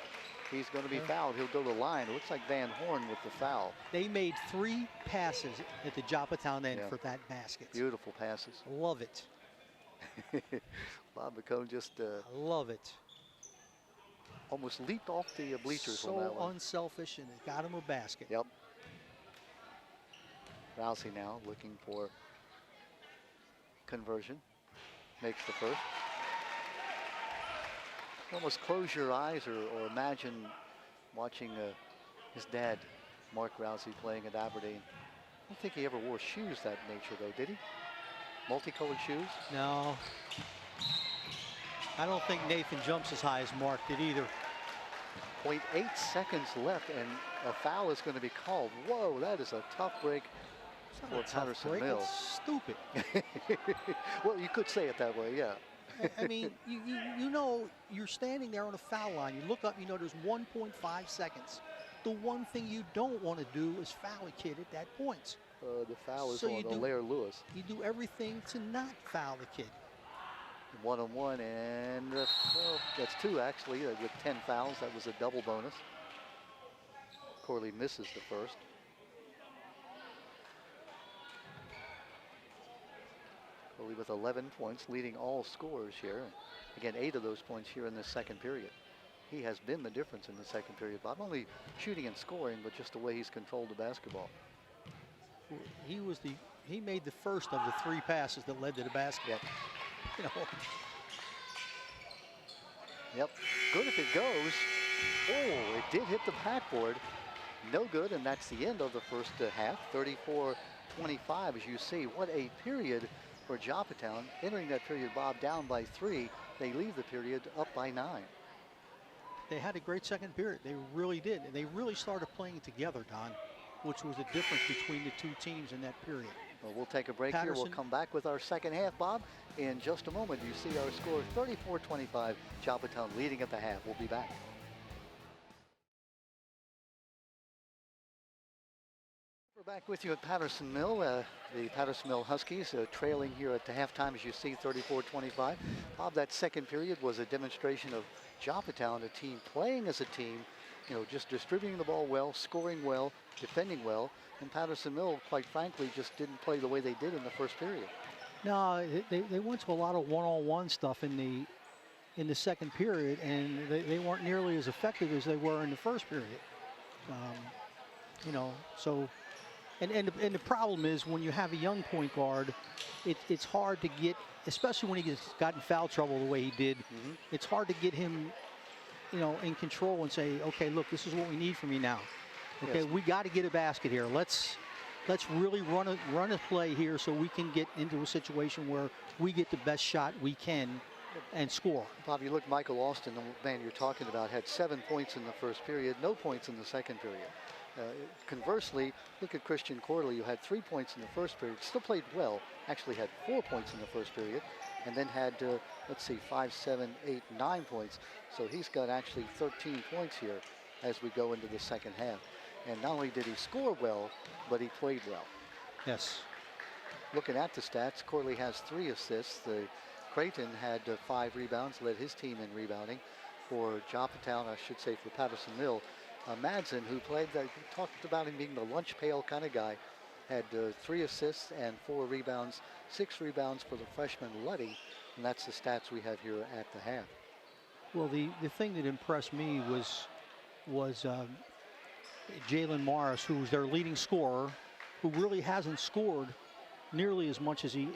Speaker 1: He's going to be fouled. He'll go to the line. It looks like Van Horn with the foul.
Speaker 3: They made 3 passes at the Joppatowne end for that basket.
Speaker 1: Beautiful passes.
Speaker 3: Love it.
Speaker 1: Bob McCone just
Speaker 3: I love it.
Speaker 1: Almost leaped off the bleachers on that
Speaker 3: So
Speaker 1: one.
Speaker 3: unselfish, and it got him a basket.
Speaker 1: Yep. Rousey now looking for conversion. Makes the first. Almost close your eyes or imagine watching his dad, Mark Rousey, playing at Aberdeen. I don't think he ever wore shoes that nature, though, did he? Multicolored shoes?
Speaker 3: No. I don't think Nathan jumps as high as Mark did either.
Speaker 1: 0.8 seconds left, and a foul is going to be called. Whoa, that is a tough break for Patterson Mill.
Speaker 3: It's stupid.
Speaker 1: Well, you could say it that way, yeah.
Speaker 3: I mean, you know, you're standing there on a foul line. You look up, you know there's 1.5 seconds. The one thing you don't want to do is foul a kid at that point.
Speaker 1: The foul is
Speaker 3: So
Speaker 1: on Alaire Lewis.
Speaker 3: You do everything to not foul the kid.
Speaker 1: 1-on-1, and well, that's 2 actually with 10 fouls. That was a double bonus. Corley misses the first. Corley with 11 points, leading all scorers here. Again, 8 of those points here in the second period. He has been the difference in the second period, not only shooting and scoring, but just the way he's controlled the basketball.
Speaker 3: He made the first of the 3 passes that led to the basket.
Speaker 1: Yep.
Speaker 3: You know.
Speaker 1: Yep, good if it goes. Oh, it did hit the backboard. No good, and that's the end of the first half. 34-25, as you see. What a period for Joppatowne. Entering that period, Bob, down by 3. They leave the period up by 9.
Speaker 3: They had a great second period. They really did. And they really started playing together, Don, which was the difference between the 2 teams in that period.
Speaker 1: Well, we'll take a break here. We'll come back with our second half, Bob. In just a moment, you see our score 34-25. Joppatowne leading at the half. We'll be back. We're back with you at Patterson Mill. The Patterson Mill Huskies trailing here at the halftime, as you see, 34-25. Bob, that second period was a demonstration of Joppatowne, a team playing as a team, you know, just distributing the ball well, scoring well, defending well. And Patterson Mill, quite frankly, just didn't play the way they did in the first period.
Speaker 3: No, they went to a lot of one-on-one stuff in the second period, and they weren't nearly as effective as they were in the first period. You know, so. And the problem is when you have a young point guard, it's hard to get, especially when he got in foul trouble the way he did. It's hard to get him, you know, in control and say, okay, look, this is what we need from you now. Okay, we got to get a basket here. Let's really run a play here so we can get into a situation where we get the best shot we can and score.
Speaker 1: Bob, you look, Michael Austin, the man you're talking about, had 7 points in the first period, no points in the second period. Conversely, look at Christian Corley, who had 3 points in the first period, still played well, actually had 4 points in the first period, and then had, let's see, 5, 7, 8, 9 points. So he's got actually 13 points here as we go into the second half. And not only did he score well, but he played well.
Speaker 3: Yes.
Speaker 1: Looking at the stats, Corley has 3 assists. Creighton had 5 rebounds, led his team in rebounding. For Joppatowne, I should say for Patterson Mill, Madsen, who played, talked about him being the lunch pail kind of guy, had 3 assists and 4 rebounds, 6 rebounds for the freshman Luddy, and that's the stats we have here at the half.
Speaker 3: Well, the thing that impressed me was Jalen Morris, who was their leading scorer, who really hasn't scored nearly as much as he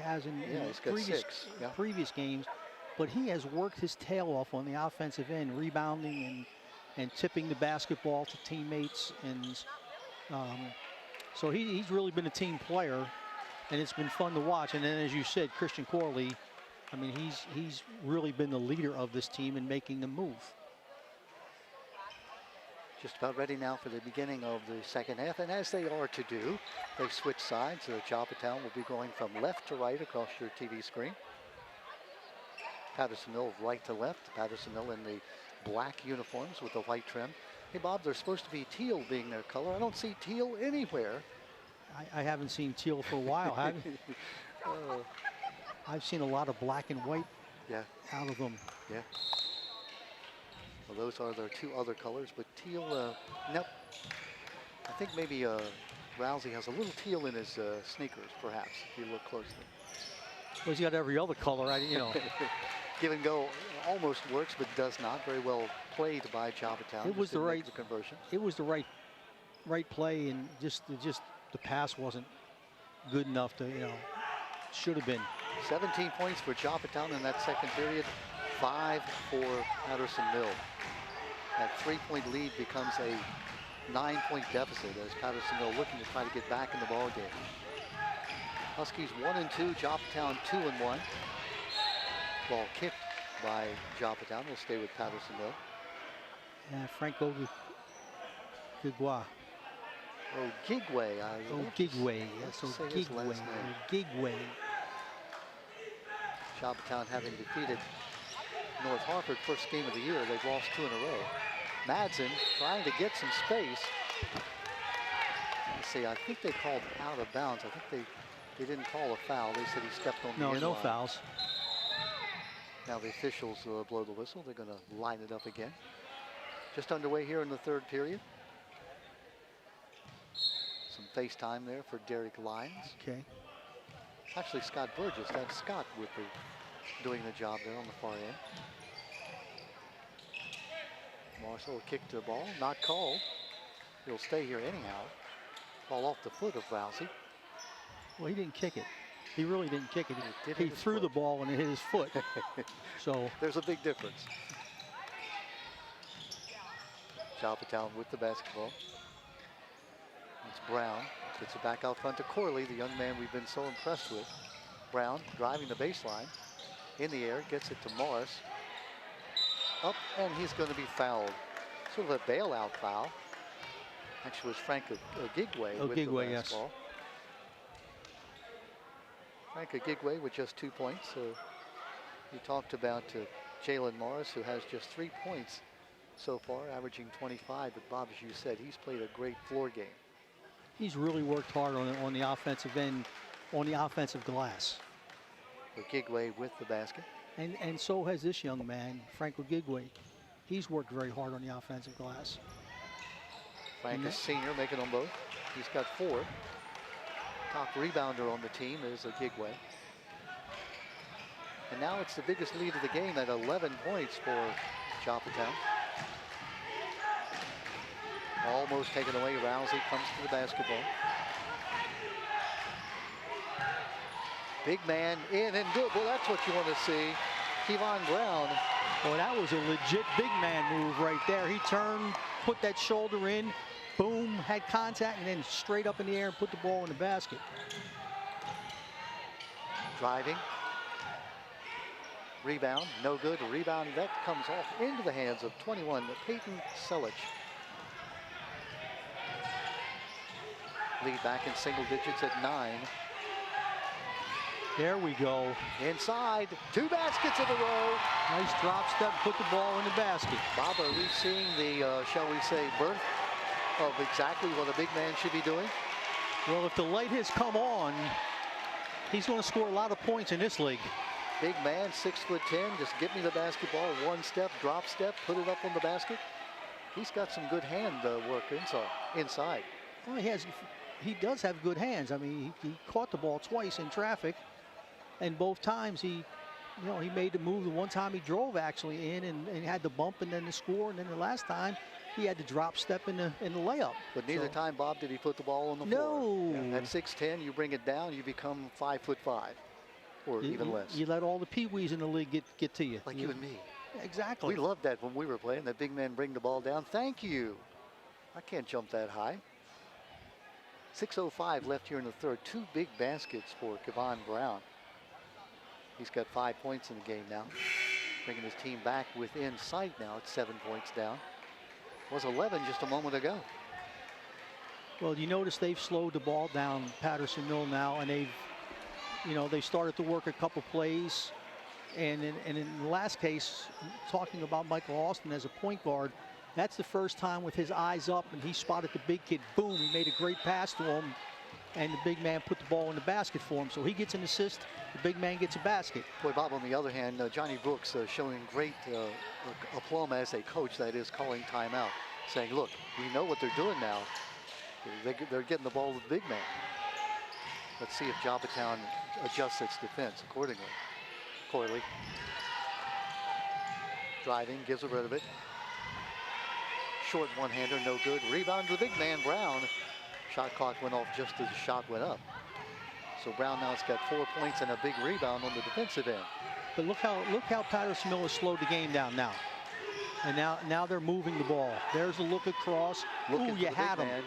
Speaker 3: has in previous games, but he has worked his tail off on the offensive end, rebounding and tipping the basketball to teammates, and so he's really been a team player, and it's been fun to watch. And then, as you said, Christian Corley, I mean, he's really been the leader of this team in making them move.
Speaker 1: Just about ready now for the beginning of the second half, and as they are to do, they've switched sides. Joppatowne will be going from left to right across your TV screen. Patterson Mill right to left. Patterson Mill in the black uniforms with the white trim. Hey, Bob, they're supposed to be teal being their color. I don't see teal anywhere.
Speaker 3: I haven't seen teal for a while, have you? I've seen a lot of black and white out of them.
Speaker 1: Yeah. Well, those are their 2 other colors, but teal, nope. I think maybe Rousey has a little teal in his sneakers, perhaps, if you look closely.
Speaker 3: Well, he's got every other color, you know.
Speaker 1: Give and go almost works, but does not. Very well played by Joppatowne.
Speaker 3: It was the right
Speaker 1: conversion.
Speaker 3: It was the right play, and just the pass wasn't good enough to, you know, should have been.
Speaker 1: 17 points for Joppatowne in that second period, 5 for Patterson Mill. That 3-point lead becomes a 9-point deficit as Patterson Mill looking to try to get back in the ball game. Huskies 1-2, Joppatowne 2-1. Ball kicked by Joppatowne. Will stay with Patterson Mill.
Speaker 3: Yeah, Franco Gigwa.
Speaker 1: Gigway.
Speaker 3: Gigway. Yes, Gigway.
Speaker 1: Joppatowne having defeated North Hartford first game of the year. They've lost 2 in a row. Madsen trying to get some space. Let's see, I think they called out of bounds. I think they didn't call a foul. They said he stepped on the end
Speaker 3: No
Speaker 1: line.
Speaker 3: fouls.
Speaker 1: Now the officials blow the whistle. They're going to line it up again. Just underway here in the third period. Some FaceTime there for Derek Lyons.
Speaker 3: Okay.
Speaker 1: Actually, Scott Burgess. That's Scott with doing the job there on the far end. Marshall will kick the ball. Not called. He'll stay here anyhow. Ball off the foot of Rousey.
Speaker 3: Well, he didn't kick it. He really didn't kick it.
Speaker 1: He
Speaker 3: threw the ball and it hit his foot. So
Speaker 1: there's a big difference. Joppatowne with the basketball. It's Brown. Gets it back out front to Corley, the young man we've been so impressed with. Brown driving the baseline. In the air, gets it to Morris. Up, and he's going to be fouled. Sort of a bailout foul. Actually, it was Frank Gigway with the basketball.
Speaker 3: Yes.
Speaker 1: Frank Gigway with just 2 points. You talked about Jalen Morris, who has just 3 points so far, averaging 25. But Bob, as you said, he's played a great floor game.
Speaker 3: He's really worked hard on the offensive end, on the offensive glass.
Speaker 1: Gigway with the basket.
Speaker 3: And so has this young man, Frank Gigway. He's worked very hard on the offensive glass.
Speaker 1: Frank is senior, making them both. He's got 4. Top rebounder on the team is a Gigway. And now it's the biggest lead of the game at 11 points for Joppatowne. Almost taken away. Rousey comes to the basketball. Big man in and good. Well, that's what you want to see. Kevon Brown.
Speaker 3: Well, that was a legit big man move right there. He turned, put that shoulder in, boom, had contact, and then straight up in the air and put the ball in the basket.
Speaker 1: Driving. Rebound, no good. Rebound that comes off into the hands of 21, Peyton Selich. Lead back in single digits at 9.
Speaker 3: There we go.
Speaker 1: Inside, 2 baskets in a row.
Speaker 3: Nice drop step, put the ball in the basket.
Speaker 1: Bob, are we seeing the, shall we say, birth of exactly what a big man should be doing?
Speaker 3: Well, if the light has come on, he's going to score a lot of points in this league.
Speaker 1: Big man, 6'10", just give me the basketball, 1 step, drop step, put it up on the basket. He's got some good hand work inside.
Speaker 3: Well, he does have good hands. I mean, he caught the ball twice in traffic, and both times he made the move. The one time he drove actually in and had the bump and then the score, and then the last time he had the drop step in the layup.
Speaker 1: But neither time, Bob, did he put the ball on the floor. No. At 6'10", you bring it down, you become 5'5", or even less.
Speaker 3: You let all the peewees in the league get to you.
Speaker 1: Like you and me.
Speaker 3: Exactly.
Speaker 1: We loved that when we were playing. That big man bring the ball down. Thank you. I can't jump that high. 6:05 left here in the third. 2 big baskets for Kevon Brown. He's got 5 points in the game now. Bringing his team back within sight now. It's 7 points down. Was 11 just a moment ago.
Speaker 3: Well, you notice they've slowed the ball down, Patterson Mill now, and they started to work a couple plays. And in the last case, talking about Michael Austin as a point guard, that's the first time with his eyes up and he spotted the big kid. Boom, he made a great pass to him, and the big man put the ball in the basket for him. So he gets an assist, the big man gets a basket.
Speaker 1: Boy, Bob, on the other hand, Johnny Brooks showing great aplomb as a coach, that is calling timeout, saying, look, we know what they're doing now. They're getting the ball to the big man. Let's see if Joppatowne adjusts its defense accordingly. Corley. Driving, gives rid of it. Short one-hander, no good. Rebound to the big man, Brown. Shot clock went off just as the shot went up. So Brown now has got 4 points and a big rebound on the defensive end.
Speaker 3: But look how Patterson Mill has slowed the game down now. And now they're moving the ball. There's a look across. Ooh, you had him.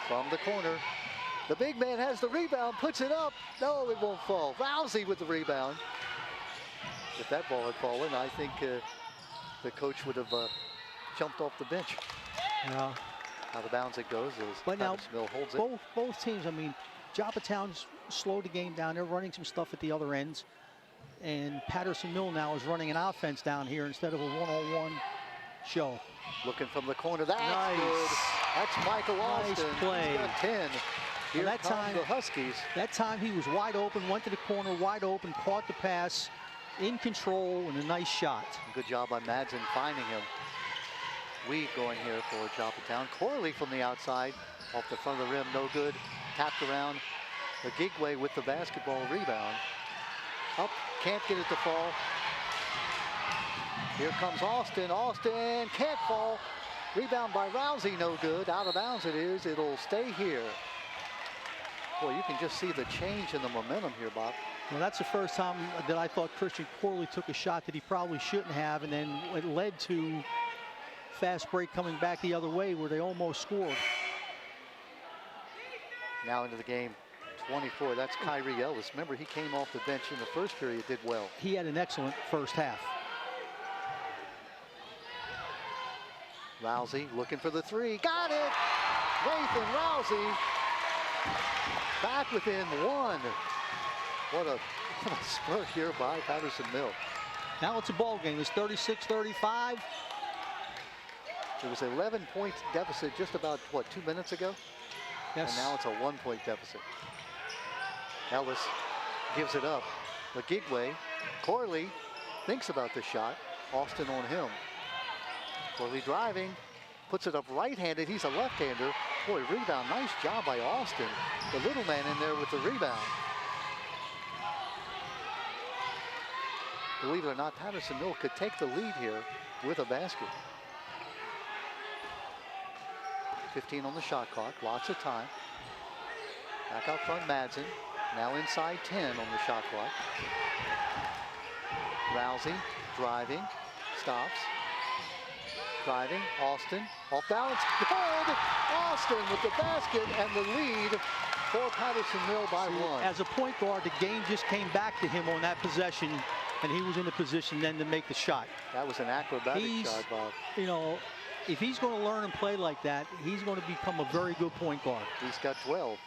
Speaker 1: From the corner. The big man has the rebound, puts it up. No, it won't fall. Rousey with the rebound. If that ball had fallen, I think the coach would have jumped off the bench.
Speaker 3: Yeah.
Speaker 1: Out of bounds it goes as Patterson Mill holds it.
Speaker 3: Both teams, I mean, Joppatowne's slowed the game down. They're running some stuff at the other ends. And Patterson Mill now is running an offense down here instead of a one-on-one show.
Speaker 1: Looking from the corner. That's
Speaker 3: nice.
Speaker 1: Good. That's Michael Austin.
Speaker 3: Nice play.
Speaker 1: He's got 10. Here
Speaker 3: that
Speaker 1: come
Speaker 3: time,
Speaker 1: the Huskies.
Speaker 3: That time he was wide open, went to the corner, wide open, caught the pass, in control, and a nice shot.
Speaker 1: Good job by Madsen finding him. Weed going here for Joppatowne. Corley from the outside, off the front of the rim, no good. Tapped around. The Gigway with the basketball rebound. Up, can't get it to fall. Here comes Austin. Austin can't fall. Rebound by Rousey, no good. Out of bounds it is. It'll stay here. Boy, you can just see the change in the momentum here, Bob.
Speaker 3: Well, that's the first time that I thought Christian Corley took a shot that he probably shouldn't have, and then it led to fast break coming back the other way where they almost scored.
Speaker 1: Now into the game, 24. That's Kyrie Ellis. Remember, he came off the bench in the first period, did well.
Speaker 3: He had an excellent first half.
Speaker 1: Rousey looking for the three. Got it! Nathan Rousey back within 1. What a spurt here by Patterson Mill.
Speaker 3: Now it's a ball game. It's 36-35.
Speaker 1: It was an 11-point deficit just about, what, 2 minutes ago?
Speaker 3: Yes.
Speaker 1: And now it's a 1-point deficit. Ellis gives it up. McGigway, Corley thinks about the shot. Austin on him. Corley driving, puts it up right-handed. He's a left-hander. Boy, rebound. Nice job by Austin. The little man in there with the rebound. Believe it or not, Patterson Mill could take the lead here with a basket. 15 on the shot clock, lots of time. Back out front, Madsen. Now inside 10 on the shot clock. Rousey driving, stops. Driving, Austin, off balance, good! Austin with the basket and the lead for Patterson Mill by 1.
Speaker 3: As a point guard, the game just came back to him on that possession, and he was in a position then to make the shot.
Speaker 1: That was an acrobatic shot, Bob.
Speaker 3: You know, if he's going to learn and play like that, he's going to become a very good point guard.
Speaker 1: He's got 12.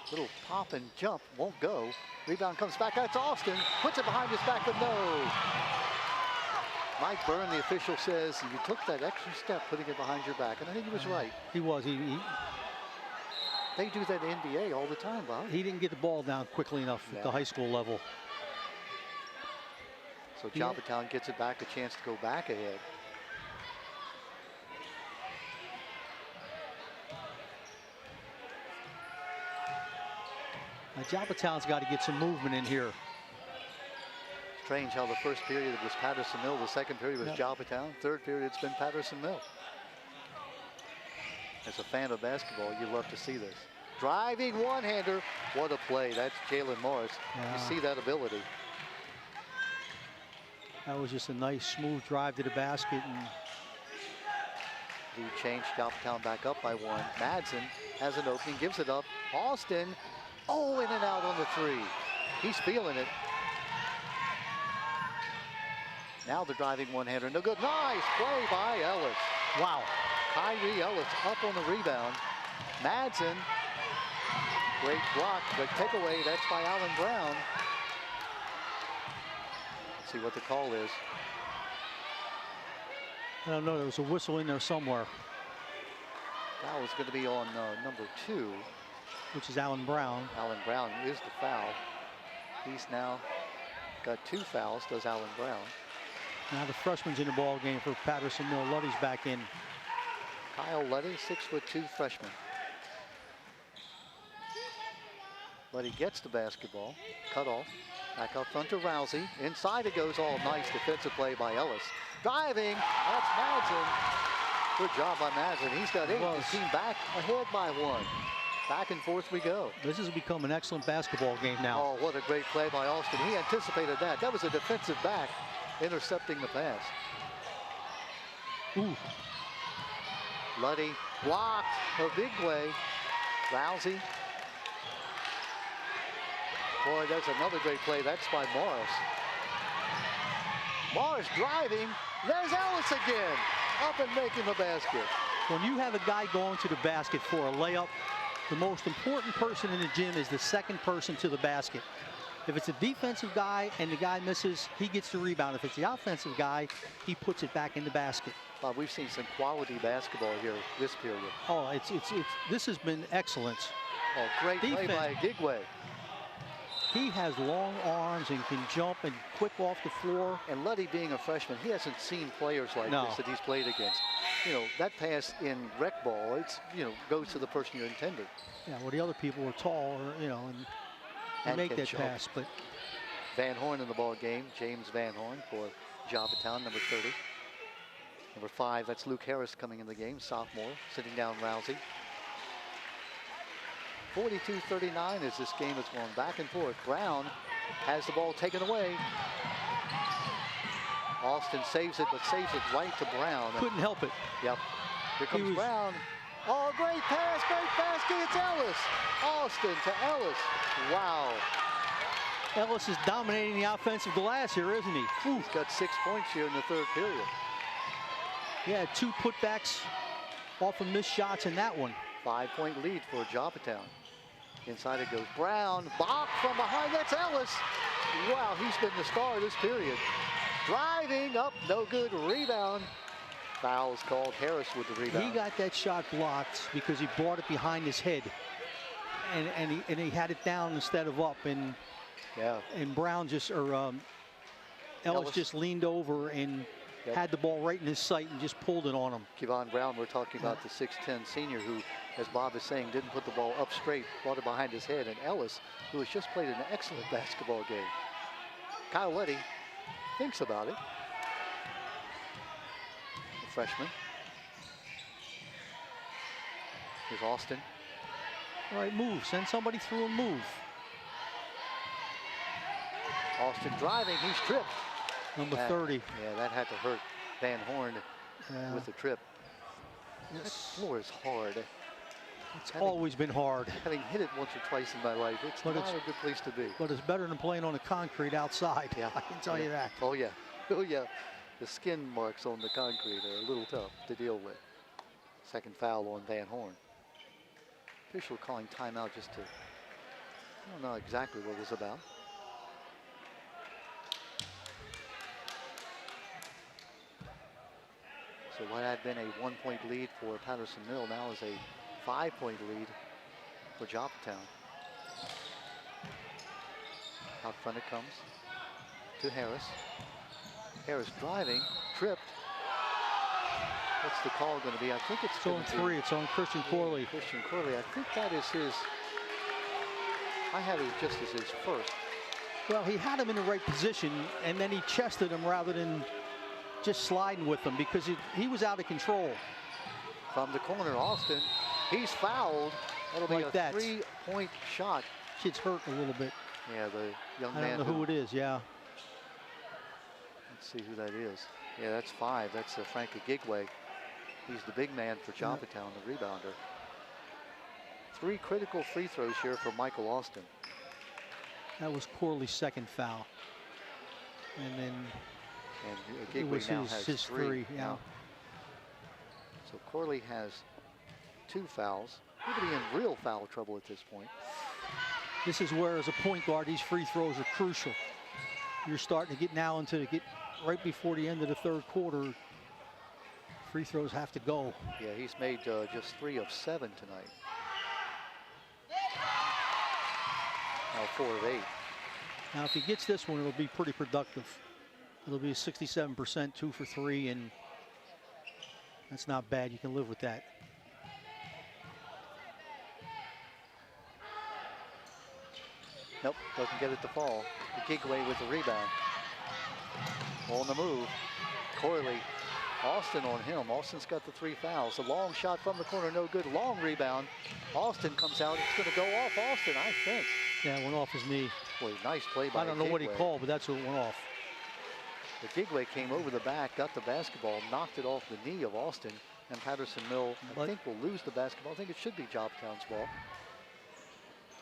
Speaker 1: Little pop and jump, won't go. Rebound comes back, that's Austin. Puts it behind his back, but no. Mike Byrne, the official, says you took that extra step putting it behind your back, and I think he was right.
Speaker 3: He was.
Speaker 1: They do that in NBA all the time, Bob.
Speaker 3: He didn't get the ball down quickly enough at the high school level.
Speaker 1: So Joppatowne gets it back, a chance to go back ahead.
Speaker 3: Now Joppatowne's got to get some movement in here.
Speaker 1: Strange how the first period was Patterson Mill, the second period was Joppatowne, third period it's been Patterson Mill. As a fan of basketball, you love to see this. Driving one-hander, what a play. That's Jalen Morris. You see that ability.
Speaker 3: That was just a nice smooth drive to the basket. And
Speaker 1: he changed Joppatowne back up by 1. Madsen has an opening, gives it up. Austin, oh, in and out on the 3. He's feeling it. Now the driving one-hander, no good. Nice play by Ellis.
Speaker 3: Wow.
Speaker 1: Kyrie Ellis up on the rebound. Madsen, great block, but takeaway, that's by Allen Brown. Let's see what the call is.
Speaker 3: I don't know, there was a whistle in there somewhere.
Speaker 1: Foul is going to be on number 2.
Speaker 3: Which is Allen Brown.
Speaker 1: Allen Brown is the foul. He's now got 2 fouls, does Allen Brown.
Speaker 3: Now the freshman's in the ball game for Patterson Mill. Luddy's back in.
Speaker 1: Kyle Luddy, 6'2" freshman. Luddy gets the basketball, cut off. Back up front to Rousey. Inside it goes, all nice defensive play by Ellis. Driving, that's Madsen. Good job by Madsen. He's got 8, his team back ahead by 1. Back and forth we go.
Speaker 3: This has become an excellent basketball game now.
Speaker 1: Oh, what a great play by Austin. He anticipated that. That was a defensive back intercepting the pass.
Speaker 3: Ooh.
Speaker 1: Luddy blocked a big way. Rousey. Boy, that's another great play. That's by Morris. Morris driving. There's Ellis again. Up and making the basket.
Speaker 3: When you have a guy going to the basket for a layup, the most important person in the gym is the second person to the basket. If it's a defensive guy and the guy misses, he gets the rebound. If it's the offensive guy, he puts it back in the basket.
Speaker 1: Bob, we've seen some quality basketball here this period.
Speaker 3: Oh, this has been excellence.
Speaker 1: Oh, great play by Gigway.
Speaker 3: He has long arms and can jump and quick off the floor.
Speaker 1: And Luddy being a freshman, he hasn't seen players like this that he's played against. You know, that pass in rec ball, it's, you know, goes to the person you intended.
Speaker 3: Yeah, well, the other people are tall, you know, and make that pass. But
Speaker 1: Van Horn in the ball game, James Van Horn for Joppatowne, number 30. Number 5, that's Luke Harris coming in the game, sophomore, sitting down Rousey. 42-39 as this game is going back and forth. Brown has the ball taken away. Austin saves it, but saves it right to Brown.
Speaker 3: Couldn't help it.
Speaker 1: Yep. Here comes Brown. Oh, great pass, great basket. It's Ellis. Austin to Ellis. Wow.
Speaker 3: Ellis is dominating the offensive glass here, isn't he?
Speaker 1: Ooh. He's got 6 points here in the third period.
Speaker 3: Yeah, 2 putbacks off of missed shots in that one.
Speaker 1: 5-point lead for Joppatowne. Inside it goes Brown. Block from behind. That's Ellis. Wow, he's been the star of this period. Driving up, no good. Rebound Foul is called. Harris with the rebound.
Speaker 3: He got that shot blocked because he brought it behind his head, and he had it down instead of up, and Brown just Ellis just leaned over and had the ball right in his sight and just pulled it on him.
Speaker 1: Kevon Brown, we're talking about the 6'10" senior who, as Bob is saying, didn't put the ball up straight, brought it behind his head. And Ellis, who has just played an excellent basketball game. Kyle Letty thinks about it. The freshman. Here's Austin.
Speaker 3: All right, move. Send somebody through and move.
Speaker 1: Austin driving. He's tripped.
Speaker 3: Number 30.
Speaker 1: Yeah, that had to hurt Van Horn with the trip. That floor is hard.
Speaker 3: It's always been hard.
Speaker 1: Having hit it once or twice in my life, it's not a good place to be.
Speaker 3: But it's better than playing on the concrete outside. Yeah, I can tell you that.
Speaker 1: Oh yeah, oh yeah. The skin marks on the concrete are a little tough to deal with. Second foul on Van Horn. Official calling timeout just to, I don't know exactly what it was about. So what had been a 1-point lead for Patterson Mill now is a 5-point lead for Joppatowne. Out front it comes to Harris. Harris driving, tripped. What's the call going to be? I think it's
Speaker 3: on 3. It's on Christian Corley.
Speaker 1: Christian Corley. I think that is his. I had it just as his first.
Speaker 3: Well, he had him in the right position, and then he chested him rather than just sliding with him because he was out of control.
Speaker 1: From the corner, Austin. He's fouled. That'll be a 3-point shot.
Speaker 3: Kid's hurt a little bit.
Speaker 1: Yeah, the young man.
Speaker 3: I don't know who it is, yeah.
Speaker 1: Let's see who that is. Yeah, that's 5. That's Frankie Gigway. He's the big man for Joppatowne, the rebounder. 3 critical free throws here for Michael Austin.
Speaker 3: That was Corley's second foul. And then
Speaker 1: Gigway now has
Speaker 3: his 3. Yeah.
Speaker 1: Now. So Corley has 2 fouls. He'll be in real foul trouble at this point.
Speaker 3: This is where, as a point guard, these free throws are crucial. You're starting to get now into right before the end of the third quarter. Free throws have to go.
Speaker 1: Yeah, he's made just 3 of 7 tonight. Now 4 of 8.
Speaker 3: Now, if he gets this one, it'll be pretty productive. It'll be a 67%, 2 for 3, and that's not bad. You can live with that.
Speaker 1: Nope, doesn't get it to fall. The Gigway with the rebound. On the move, Corley. Austin on him. Austin's got the 3 fouls. A long shot from the corner, no good. Long rebound. Austin comes out. It's going to go off Austin, I think.
Speaker 3: Yeah, it went off his knee.
Speaker 1: Boy, nice play by
Speaker 3: I don't know what he called, but that's what went off.
Speaker 1: The Gigway came over the back, got the basketball, knocked it off the knee of Austin, and Patterson Mill, I think, will lose the basketball. I think it should be Joppatowne's ball.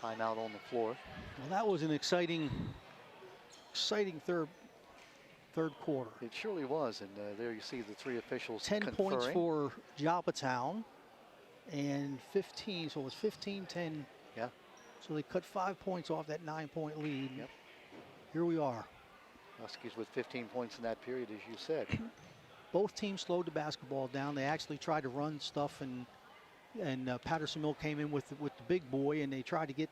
Speaker 1: Timeout on the floor.
Speaker 3: Well, that was an exciting third quarter.
Speaker 1: It surely was, and there you see the 3 officials
Speaker 3: 10
Speaker 1: conferring.
Speaker 3: points for Joppatowne, and 15, so it was 15-10.
Speaker 1: Yeah.
Speaker 3: So they cut 5 points off that 9-point lead.
Speaker 1: Yep.
Speaker 3: Here we are.
Speaker 1: Huskies with 15 points in that period, as you said.
Speaker 3: Both teams slowed the basketball down. They actually tried to run stuff, and Patterson Mill came in with the big boy, and they tried to get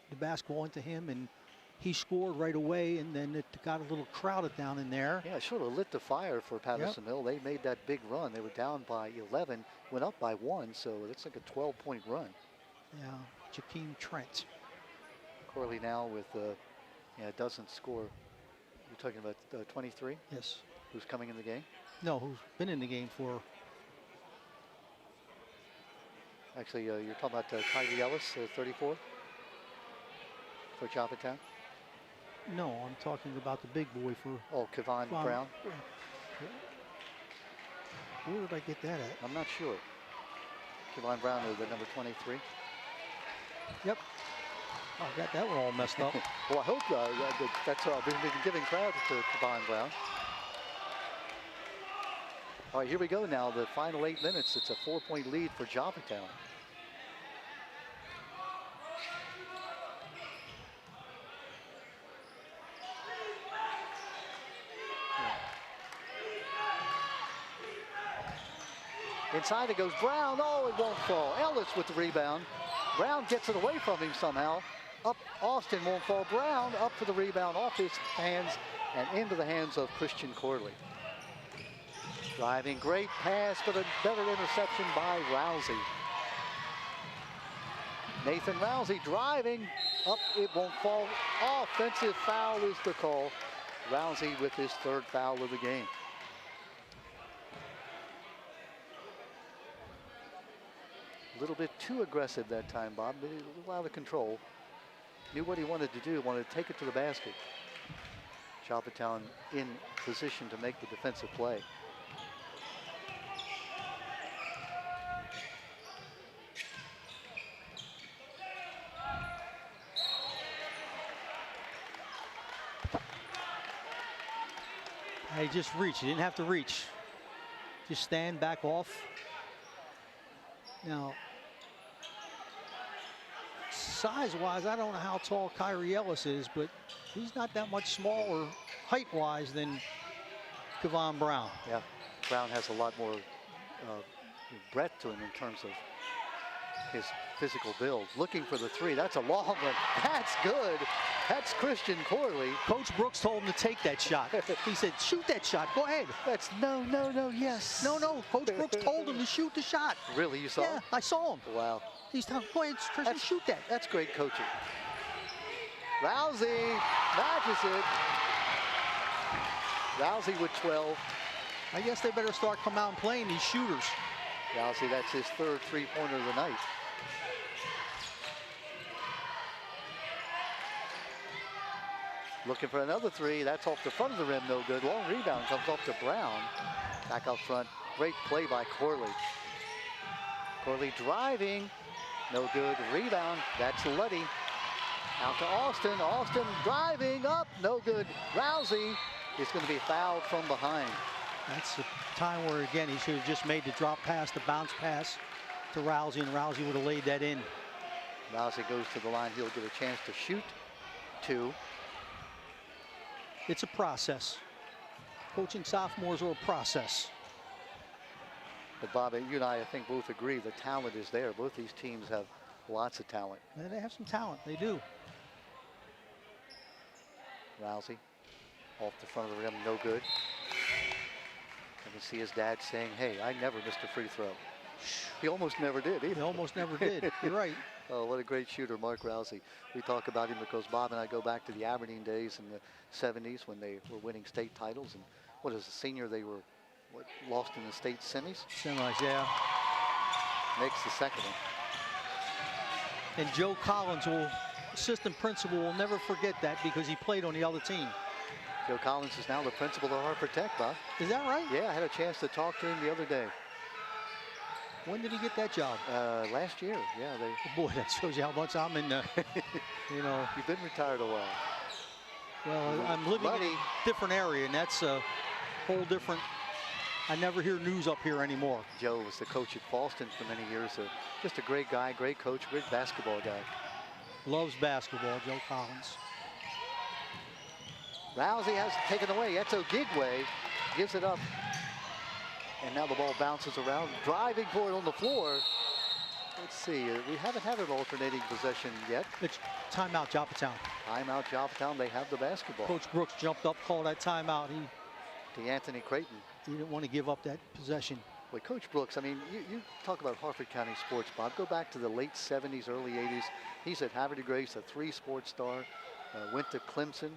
Speaker 3: the basketball into him, and he scored right away, and then it got a little crowded down in there.
Speaker 1: Yeah, it sort of lit the fire for Patterson Mill. They made that big run. They were down by 11, went up by 1, so it's like a 12-point run.
Speaker 3: Yeah, Jakeem Trent.
Speaker 1: Corley now with, doesn't score. You're talking about 23?
Speaker 3: Yes.
Speaker 1: Who's coming in the game?
Speaker 3: No, who's been in the game for.
Speaker 1: Actually, you're talking about Kyrie Ellis, 34 for Joppatowne?
Speaker 3: No, I'm talking about the big boy for.
Speaker 1: Oh, Kevon Brown?
Speaker 3: Where did I get that at?
Speaker 1: I'm not sure. Kevon Brown, the number 23.
Speaker 3: Yep. Oh, I got that one all messed up.
Speaker 1: Well, I hope that's we've been giving credit to Kevon Brown. All right, here we go now. The final 8 minutes. It's a 4-point lead for Joppatowne. Inside it goes Brown. Oh, it won't fall. Ellis with the rebound. Brown gets it away from him somehow. Up, Austin won't fall. Brown up for the rebound off his hands and into the hands of Christian Corley. Driving, great pass, but a better interception by Rousey. Nathan Rousey driving, up, it won't fall. Offensive foul is the call. Rousey with his 3rd foul of the game. A little bit too aggressive that time, Bob, but a little out of control. Knew what he wanted to do, wanted to take it to the basket. Joppatowne in position to make the defensive play.
Speaker 3: He just reached. He didn't have to reach. Just stand, back off. Now, size-wise, I don't know how tall Kyrie Ellis is, but he's not that much smaller height-wise than Kevon Brown.
Speaker 1: Yeah, Brown has a lot more breadth to him in terms of his physical build. Looking for the 3. That's a long one. That's good. That's Christian Corley.
Speaker 3: Coach Brooks told him to take that shot. He said, shoot that shot. Go ahead.
Speaker 1: That's no, yes.
Speaker 3: No. Coach Brooks told him to shoot the shot.
Speaker 1: Really? You saw
Speaker 3: Yeah,
Speaker 1: him?
Speaker 3: I saw him.
Speaker 1: Wow.
Speaker 3: He's telling him, go ahead, Christian, shoot that.
Speaker 1: That's great coaching. Rousey matches it. Rousey with 12.
Speaker 3: I guess they better start coming out and playing these shooters.
Speaker 1: Rousey, that's his 3rd 3-pointer of the night. Looking for another 3. That's off the front of the rim, no good. Long rebound comes off to Brown. Back out front. Great play by Corley. Corley driving. No good. Rebound. That's Luddy. Out to Austin. Austin driving up. No good. Rousey is going to be fouled from behind.
Speaker 3: That's a time where, again, he should have just made the drop pass, the bounce pass to Rousey, and Rousey would have laid that in.
Speaker 1: Rousey goes to the line. He'll get a chance to shoot 2.
Speaker 3: It's a process. Coaching sophomores are a process.
Speaker 1: But Bob, you and I think both agree the talent is there. Both these teams have lots of talent.
Speaker 3: And they have some talent. They do.
Speaker 1: Rousey off the front of the rim, no good. I can see his dad saying, hey, I never missed a free throw. He almost never did either.
Speaker 3: He almost never did. You're right.
Speaker 1: Oh, what a great shooter, Mark Rousey. We talk about him because Bob and I go back to the Aberdeen days in the 70s when they were winning state titles. And what, as a senior, they were lost in the state semis?
Speaker 3: Semis, yeah.
Speaker 1: Makes the second one.
Speaker 3: And Joe Collins, assistant principal, will never forget that because he played on the other team.
Speaker 1: Joe Collins is now the principal of Hartford Tech, Bob.
Speaker 3: Is that right?
Speaker 1: Yeah, I had a chance to talk to him the other day.
Speaker 3: When did he get that job?
Speaker 1: Last year, yeah.
Speaker 3: Boy, that shows you how much I'm in, you know.
Speaker 1: You've been retired a while.
Speaker 3: Well, I'm living in a different area, and that's a whole different. I never hear news up here anymore.
Speaker 1: Joe was the coach at Falston for many years. Just a great guy, great coach, great basketball guy.
Speaker 3: Loves basketball, Joe Collins.
Speaker 1: Rousey has it taken away. Eto Gigway gives it up. And now the ball bounces around, driving for it on the floor. Let's see, we haven't had an alternating possession yet.
Speaker 3: It's timeout, Joppatowne.
Speaker 1: Timeout, Joppatowne. They have the basketball.
Speaker 3: Coach Brooks jumped up, called that timeout.
Speaker 1: To Anthony Creighton.
Speaker 3: He didn't want to give up that possession.
Speaker 1: Well, Coach Brooks, I mean, you talk about Hartford County sports, Bob. Go back to the late 70s, early 80s. He's at Havre de Grace, a 3-sport star. Went to Clemson.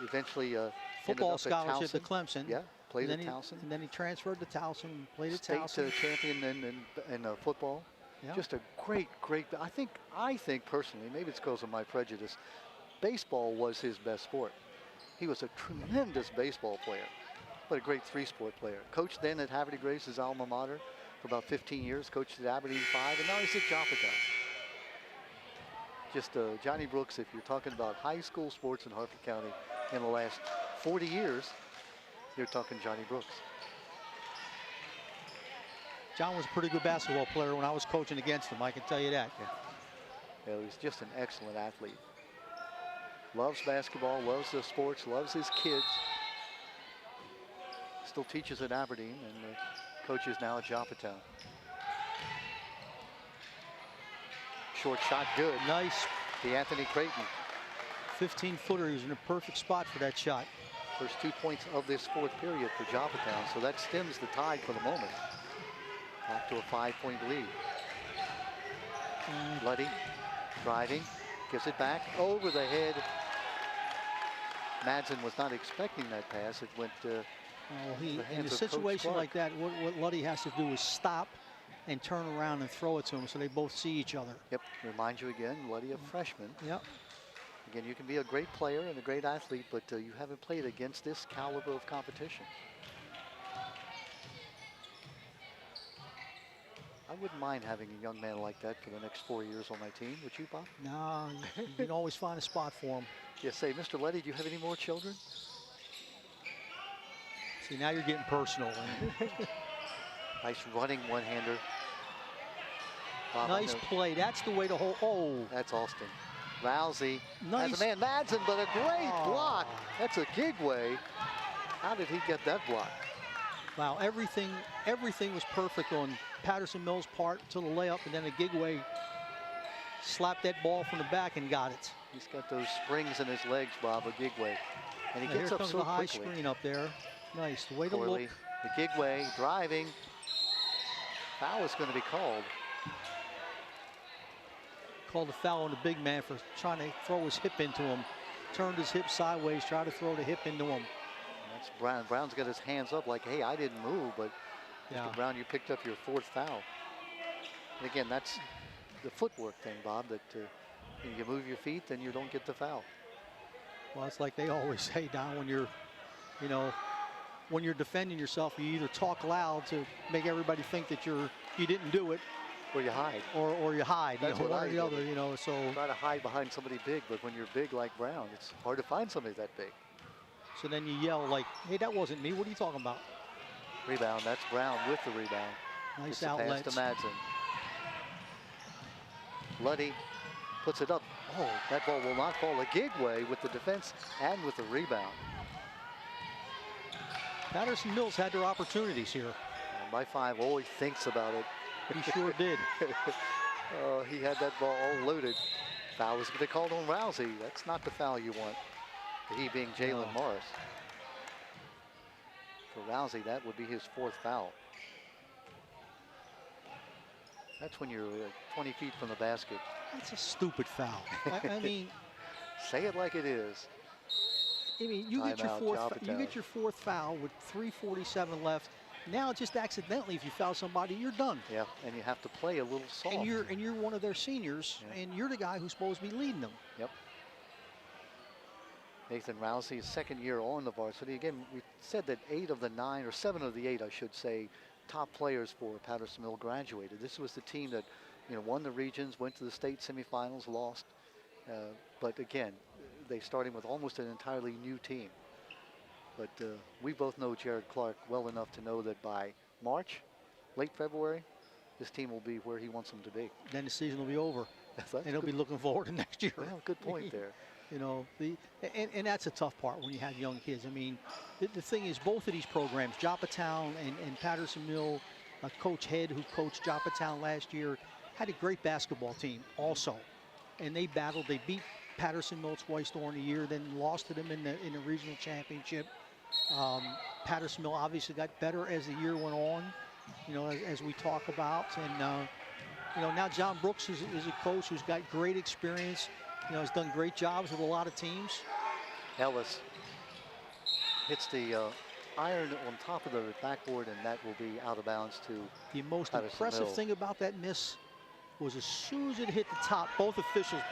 Speaker 1: Eventually
Speaker 3: football scholarship at Clemson.
Speaker 1: Yeah, played at Towson.
Speaker 3: And then he transferred to Towson, played at Towson.
Speaker 1: State champion in football. Yeah. Just a great. I think personally, maybe it's because of my prejudice, baseball was his best sport. He was a tremendous baseball player, but a great 3-sport player. Coached then at Havre de Grace, his alma mater, for about 15 years. Coached at Aberdeen 5, and now he's at Joppatowne. Just Johnny Brooks, if you're talking about high school sports in Hartford County in the last 40 years, you're talking Johnny Brooks.
Speaker 3: John was a pretty good basketball player when I was coaching against him, I can tell you that.
Speaker 1: Yeah, he was just an excellent athlete. Loves basketball, loves the sports, loves his kids. Still teaches at Aberdeen and coaches now at Joppatowne. Short shot, good.
Speaker 3: Nice.
Speaker 1: The Anthony Creighton.
Speaker 3: 15-footer. He was in a perfect spot for that shot.
Speaker 1: First 2 points of this fourth period for Joppatowne, so that stems the tide for the moment. Back to a 5-point lead. Luddy driving, gives it back over the head. Madsen was not expecting that pass. It went
Speaker 3: in a situation like that, what Luddy has to do is stop and turn around and throw it to him so they both see each other.
Speaker 1: Yep, remind you again, Luddy, a freshman.
Speaker 3: Yep.
Speaker 1: Again, you can be a great player and a great athlete, but you haven't played against this caliber of competition. I wouldn't mind having a young man like that for the next 4 years on my team. Would you, Bob?
Speaker 3: No, you can always find a spot for him.
Speaker 1: Yeah, say, Mr. Letty, do you have any more children?
Speaker 3: See, now you're getting personal.
Speaker 1: Nice running one-hander.
Speaker 3: Nice play. That's the way to hold. Oh.
Speaker 1: That's Austin. Rousey
Speaker 3: nice.
Speaker 1: has a man, Madsen, but a great block. That's a Gigway. How did he get that block?
Speaker 3: Wow, everything was perfect on Patterson Mill's part to the layup, and then a Gigway slapped that ball from the back and got it.
Speaker 1: He's got those springs in his legs, Bob, a Gigway. And he gets
Speaker 3: here
Speaker 1: up
Speaker 3: comes
Speaker 1: so
Speaker 3: the high
Speaker 1: quickly.
Speaker 3: screen up there. Nice, the way to
Speaker 1: Corley,
Speaker 3: look.
Speaker 1: the Gigway driving. Foul is going to be called.
Speaker 3: Called a foul on the big man for trying to throw his hip into him. Turned his hip sideways, tried to throw the hip into him.
Speaker 1: That's Brown. Brown's got his hands up like, hey, I didn't move, but Mr. Brown, you picked up your fourth foul. And again, that's the footwork thing, Bob, that you move your feet, then you don't get the foul.
Speaker 3: Well, it's like they always say, Don, when you're, when you're defending yourself, you either talk loud to make everybody think that you didn't do it,
Speaker 1: or you hide.
Speaker 3: Or you hide.
Speaker 1: That's
Speaker 3: one
Speaker 1: what
Speaker 3: or the other, so.
Speaker 1: Try to hide behind somebody big, but when you're big like Brown, it's hard to find somebody that big.
Speaker 3: So then you yell like, hey, that wasn't me. What are you talking about?
Speaker 1: Rebound, that's Brown with the rebound.
Speaker 3: Nice outlet.
Speaker 1: Pass to Madsen. Luddy puts it up. Oh, that ball will not fall. A Gigway with the defense and with the rebound.
Speaker 3: Patterson Mills had their opportunities here.
Speaker 1: And my five always thinks about it.
Speaker 3: He sure did.
Speaker 1: He had that ball all loaded. Foul was going to be called on Rousey. That's not the foul you want. He being Jalen Morris. For Rousey, that would be his fourth foul. That's when you're 20 feet from the basket.
Speaker 3: That's a stupid foul. I mean,
Speaker 1: say it like it is.
Speaker 3: I mean, you get your fourth foul with 3:47 left. Now, just accidentally, if you foul somebody, you're done.
Speaker 1: Yeah, and you have to play a little soft.
Speaker 3: And you're one of their seniors, and you're the guy who's supposed to be leading them.
Speaker 1: Yep. Nathan Rousey, second year on the varsity. Again, we said that 8 of the 9, or 7 of the 8, I should say, top players for Patterson Mill graduated. This was the team that, won the regions, went to the state semifinals, lost. But again, they started with almost an entirely new team. But we both know Jared Clark well enough to know that by March, late February, this team will be where he wants them to be.
Speaker 3: Then the season will be over, and he'll be looking forward to next year.
Speaker 1: Well, good point there.
Speaker 3: And that's a tough part when you have young kids. I mean, the thing is, both of these programs, Joppatowne and Patterson Mill, Coach Head, who coached Joppatowne last year, had a great basketball team also. And they battled. They beat Patterson Mill twice during the year, then lost to them in the regional championship. Patterson Mill obviously got better as the year went on, as we talk about. And, now John Brooks is a coach who's got great experience. Has done great jobs with a lot of teams.
Speaker 1: Ellis hits the iron on top of the backboard, and that will be out of bounds to
Speaker 3: the most
Speaker 1: Patterson
Speaker 3: impressive
Speaker 1: Mill.
Speaker 3: thing about that miss was as soon as it hit the top, both officials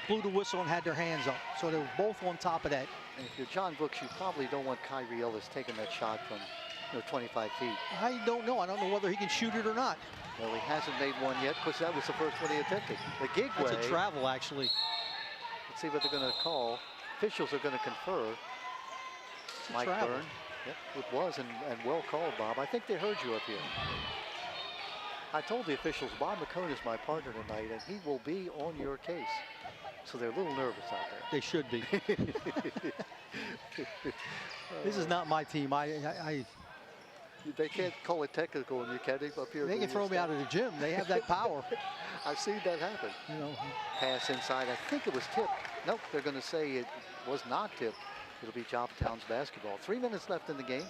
Speaker 3: blew the whistle and had their hands up. So they were both on top of that.
Speaker 1: And if you're John Brooks, you probably don't want Kyrie Ellis taking that shot from 25 feet.
Speaker 3: I don't know. I don't know whether he can shoot it or not.
Speaker 1: Well, he hasn't made one yet, because that was the first one he attempted. The Gigway.
Speaker 3: That's a travel, actually.
Speaker 1: Let's see what they're going to call. Officials are going to confer. Mike Byrne. Yep, it was, and well called, Bob. I think they heard you up here. I told the officials, Bob McCone is my partner tonight, and he will be on your case. So they're a little nervous out there.
Speaker 3: They should be. This is not my team.
Speaker 1: They can't call it technical and you can't up here.
Speaker 3: They can throw me out of the gym. They have that power.
Speaker 1: I've seen that happen.
Speaker 3: You know.
Speaker 1: Pass inside. I think it was tipped. Nope, they're going to say it was not tipped. It'll be Joppatowne's basketball. 3 minutes left in the game.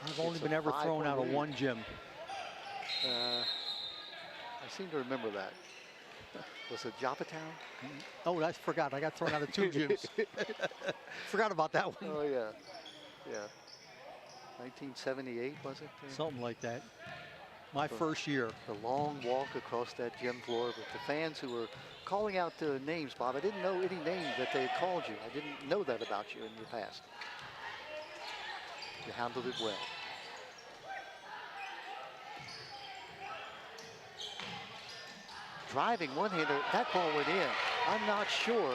Speaker 3: I've only been ever thrown out of one gym.
Speaker 1: I seem to remember that. Was it Joppatowne?
Speaker 3: Oh, I forgot. I got thrown out of 2 gyms. Forgot about that one.
Speaker 1: Oh, yeah. Yeah. 1978, was it?
Speaker 3: Something like that. My first year.
Speaker 1: The long walk across that gym floor with the fans who were calling out the names, Bob. I didn't know any names that they had called you. I didn't know that about you in your past. You handled it well. Driving one-hander, that ball went in. I'm not sure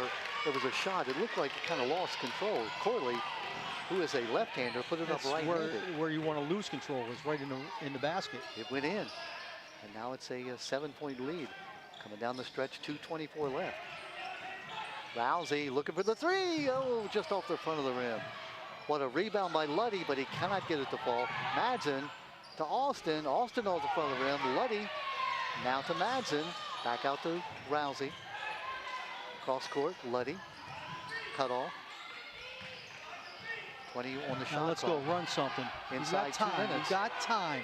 Speaker 1: it was a shot. It looked like it kind of lost control. Corley, who is a left-hander, put it up right-handed.
Speaker 3: Where you want to lose control is right in the basket.
Speaker 1: It went in, and now it's a 7-point lead. Coming down the stretch, 2:24 left. Rousey looking for the three. Oh, just off the front of the rim. What a rebound by Luddy, but he cannot get it to fall. Madsen to Austin. Austin off the front of the rim. Luddy now to Madsen. Back out to Rousey. Cross court, Luddy. Cut off. 20 on the shot.
Speaker 3: Now let's go run something.
Speaker 1: Inside 2 minutes.
Speaker 3: You got time.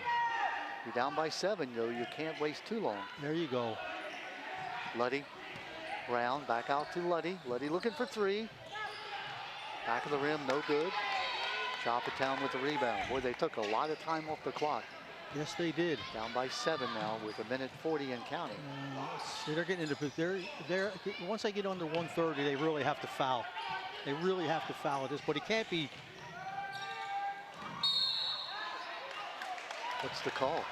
Speaker 1: You're down by 7, though. You can't waste too long.
Speaker 3: There you go.
Speaker 1: Luddy. Brown back out to Luddy. Luddy looking for 3. Back of the rim, no good. Joppatowne with the rebound. Boy, they took a lot of time off the clock.
Speaker 3: Yes, they did.
Speaker 1: Down by 7 now with 1:40 and counting.
Speaker 3: See, they're getting into they're once they get under 130, they really have to foul. They really have to foul at this, but it can't be.
Speaker 1: What's the call?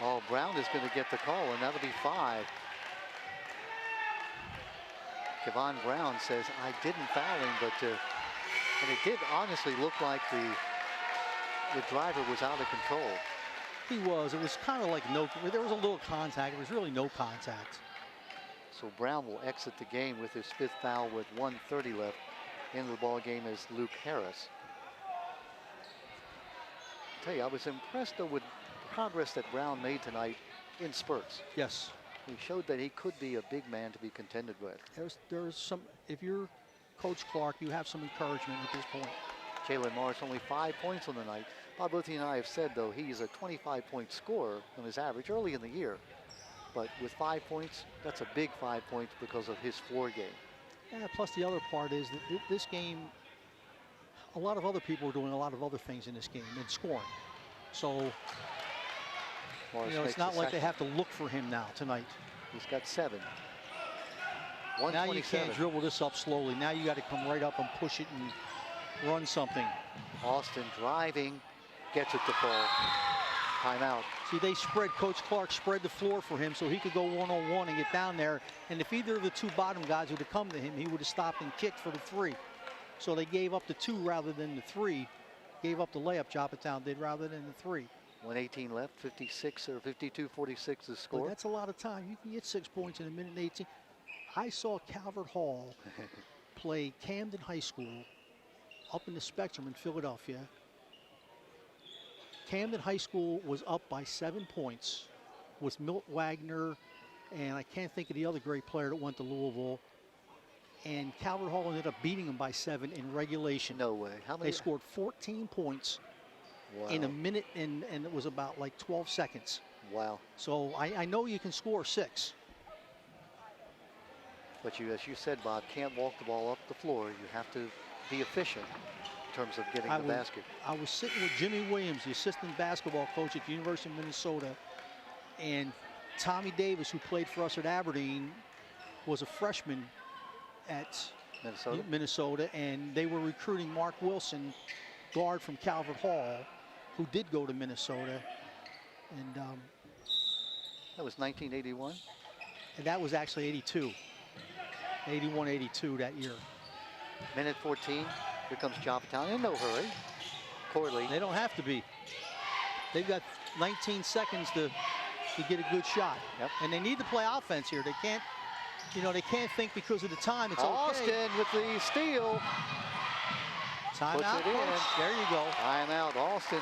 Speaker 1: Oh, Brown is going to get the call, and that'll be 5. Kevon Brown says, I didn't foul him, but and it did honestly look like the driver was out of control.
Speaker 3: He was. It was kind of like there was a little contact. There was really no contact.
Speaker 1: So Brown will exit the game with his 5th foul with 1:30 left. End of the ball game is Luke Harris. I tell you, I was impressed though with the progress that Brown made tonight in spurts.
Speaker 3: Yes.
Speaker 1: He showed that he could be a big man to be contended with.
Speaker 3: There's some, if you're Coach Clark, you have some encouragement at this point.
Speaker 1: Jalen Morris only 5 points on the night. Bob, both you and I have said, though, he's a 25-point scorer on his average early in the year. But with 5 points, that's a big 5 points because of his floor game.
Speaker 3: Yeah, plus the other part is that this game, a lot of other people are doing a lot of other things in this game and scoring. So,
Speaker 1: Morris
Speaker 3: it's not like they have to look for him now tonight.
Speaker 1: He's got 7.
Speaker 3: Now you can't dribble this up slowly. Now you got to come right up and push it and run something.
Speaker 1: Austin driving, gets it to fall. Timeout.
Speaker 3: See, they Coach Clark spread the floor for him so he could go one-on-one and get down there. And if either of the 2 bottom guys would have come to him, he would have stopped and kicked for the 3. So they gave up the 2 rather than the 3. Gave up the layup, Joppatowne did, rather than the 3.
Speaker 1: 1:18 left, 56 or 52-46 the score.
Speaker 3: But that's a lot of time. You can get 6 points in 1:18. I saw Calvert Hall play Camden High School up in the Spectrum in Philadelphia. Camden High School was up by 7 points with Milt Wagner, and I can't think of the other great player that went to Louisville. And Calvert Hall ended up beating them by 7 in regulation.
Speaker 1: No way. How many?
Speaker 3: They scored 14 points in a minute, and it was about like 12 seconds.
Speaker 1: Wow.
Speaker 3: So I know you can score 6.
Speaker 1: But you, as you said, Bob, can't walk the ball up the floor. You have to be efficient in terms of getting the basket.
Speaker 3: I was sitting with Jimmy Williams, the assistant basketball coach at the University of Minnesota, and Tommy Davis, who played for us at Aberdeen, was a freshman at Minnesota, and they were recruiting Mark Wilson, guard from Calvert Hall, who did go to Minnesota. And
Speaker 1: that was 1981?
Speaker 3: And that was actually 82. 81-82 that year.
Speaker 1: Minute 14. Here comes Joppatowne in no hurry. Corley.
Speaker 3: They don't have to be. They've got 19 seconds to get a good shot.
Speaker 1: Yep.
Speaker 3: And they need to play offense here. They can't, they can't think because of the time. It's
Speaker 1: Austin
Speaker 3: okay.
Speaker 1: with the steal.
Speaker 3: Timeout,
Speaker 1: it in.
Speaker 3: coach. There you go.
Speaker 1: Timeout, Austin.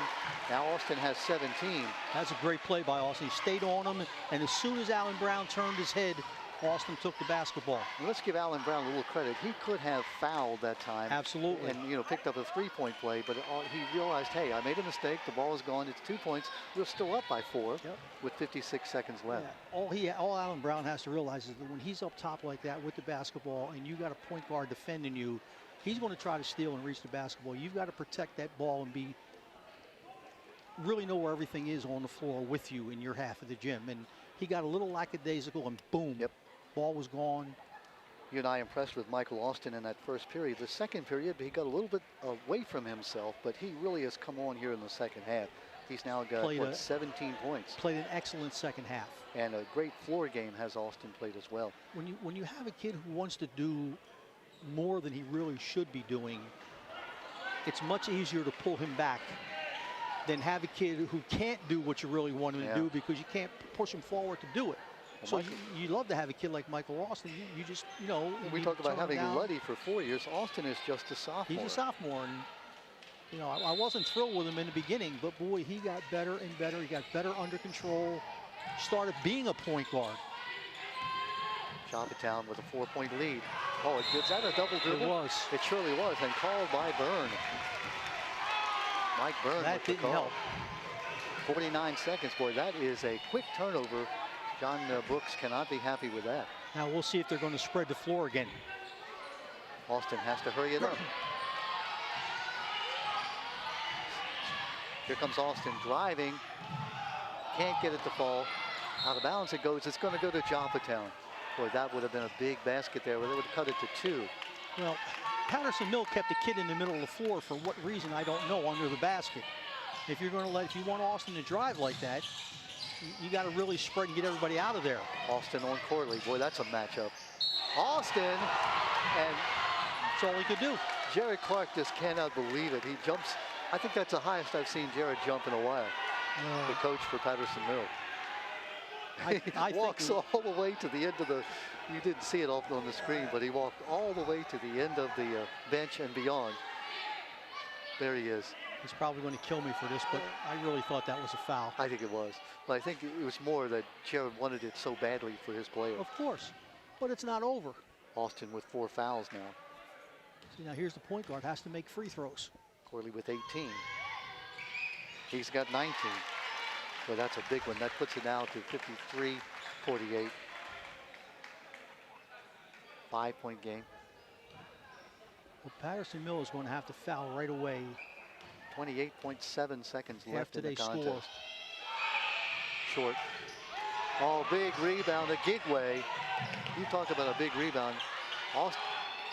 Speaker 1: Now Austin has 17.
Speaker 3: That's a great play by Austin. He stayed on him, and as soon as Allen Brown turned his head, Austin took the basketball.
Speaker 1: And let's give Allen Brown a little credit. He could have fouled that time.
Speaker 3: Absolutely.
Speaker 1: And, picked up a three-point play, but he realized, hey, I made a mistake. The ball is gone. It's 2 points. We're still up by 4 with 56 seconds left.
Speaker 3: Yeah. All Allen Brown has to realize is that when he's up top like that with the basketball and you got a point guard defending you, he's going to try to steal and reach the basketball. You've got to protect that ball and really know where everything is on the floor with you in your half of the gym. And he got a little lackadaisical and boom, ball was gone.
Speaker 1: You and I impressed with Michael Austin in that first period. The second period, he got a little bit away from himself, but he really has come on here in the second half. He's now got 17 points.
Speaker 3: Played an excellent second half.
Speaker 1: And a great floor game has Austin played as well.
Speaker 3: When you have a kid who wants to do more than he really should be doing, it's much easier to pull him back than have a kid who can't do what you really want him to do because you can't push him forward to do it. So you love to have a kid like Michael Austin. You just,
Speaker 1: we talk about having Luddy for 4 years. Austin is just a sophomore.
Speaker 3: He's a sophomore, and I wasn't thrilled with him in the beginning, but boy, he got better and better. He got better under control. Started being a point guard.
Speaker 1: Joppatowne with a 4-point lead. Oh, is that a double dribble?
Speaker 3: It was.
Speaker 1: It surely was, and called by Byrne. Mike Byrne.
Speaker 3: That didn't help.
Speaker 1: 49 seconds, boy. That is a quick turnover. John Brooks cannot be happy with that.
Speaker 3: Now we'll see if they're going to spread the floor again.
Speaker 1: Austin has to hurry it up. Here comes Austin driving. Can't get it to fall. Out of bounds it goes. It's going to go to Joppatowne. Boy, that would have been a big basket there. Where they would have cut it to 2.
Speaker 3: Well, Patterson Mill kept the kid in the middle of the floor for what reason, I don't know, under the basket. If you want Austin to drive like that, you got to really spread and get everybody out of there.
Speaker 1: Austin on Corley. Boy, that's a matchup. Austin, and
Speaker 3: that's all he could do.
Speaker 1: Jared Clark just cannot believe it. He jumps. I think that's the highest I've seen Jared jump in a while. The coach for Patterson Mill. He walks all the way to the end of the, you didn't see it on the screen, but he walked all the way to the end of the bench and beyond. There he is.
Speaker 3: He's probably going to kill me for this, but I really thought that was a foul.
Speaker 1: I think it was. But I think it was more that Jared wanted it so badly for his player.
Speaker 3: Of course, but it's not over.
Speaker 1: Austin with 4 fouls now.
Speaker 3: See, now here's the point guard, has to make free throws.
Speaker 1: Corley with 18. He's got 19. But that's a big one. That puts it now to 53-48. 5-point game.
Speaker 3: Well, Patterson Mill is going to have to foul right away.
Speaker 1: 28.7 seconds left in the contest.
Speaker 3: Score.
Speaker 1: Short. Oh, big rebound to Gigway. You talk about a big rebound.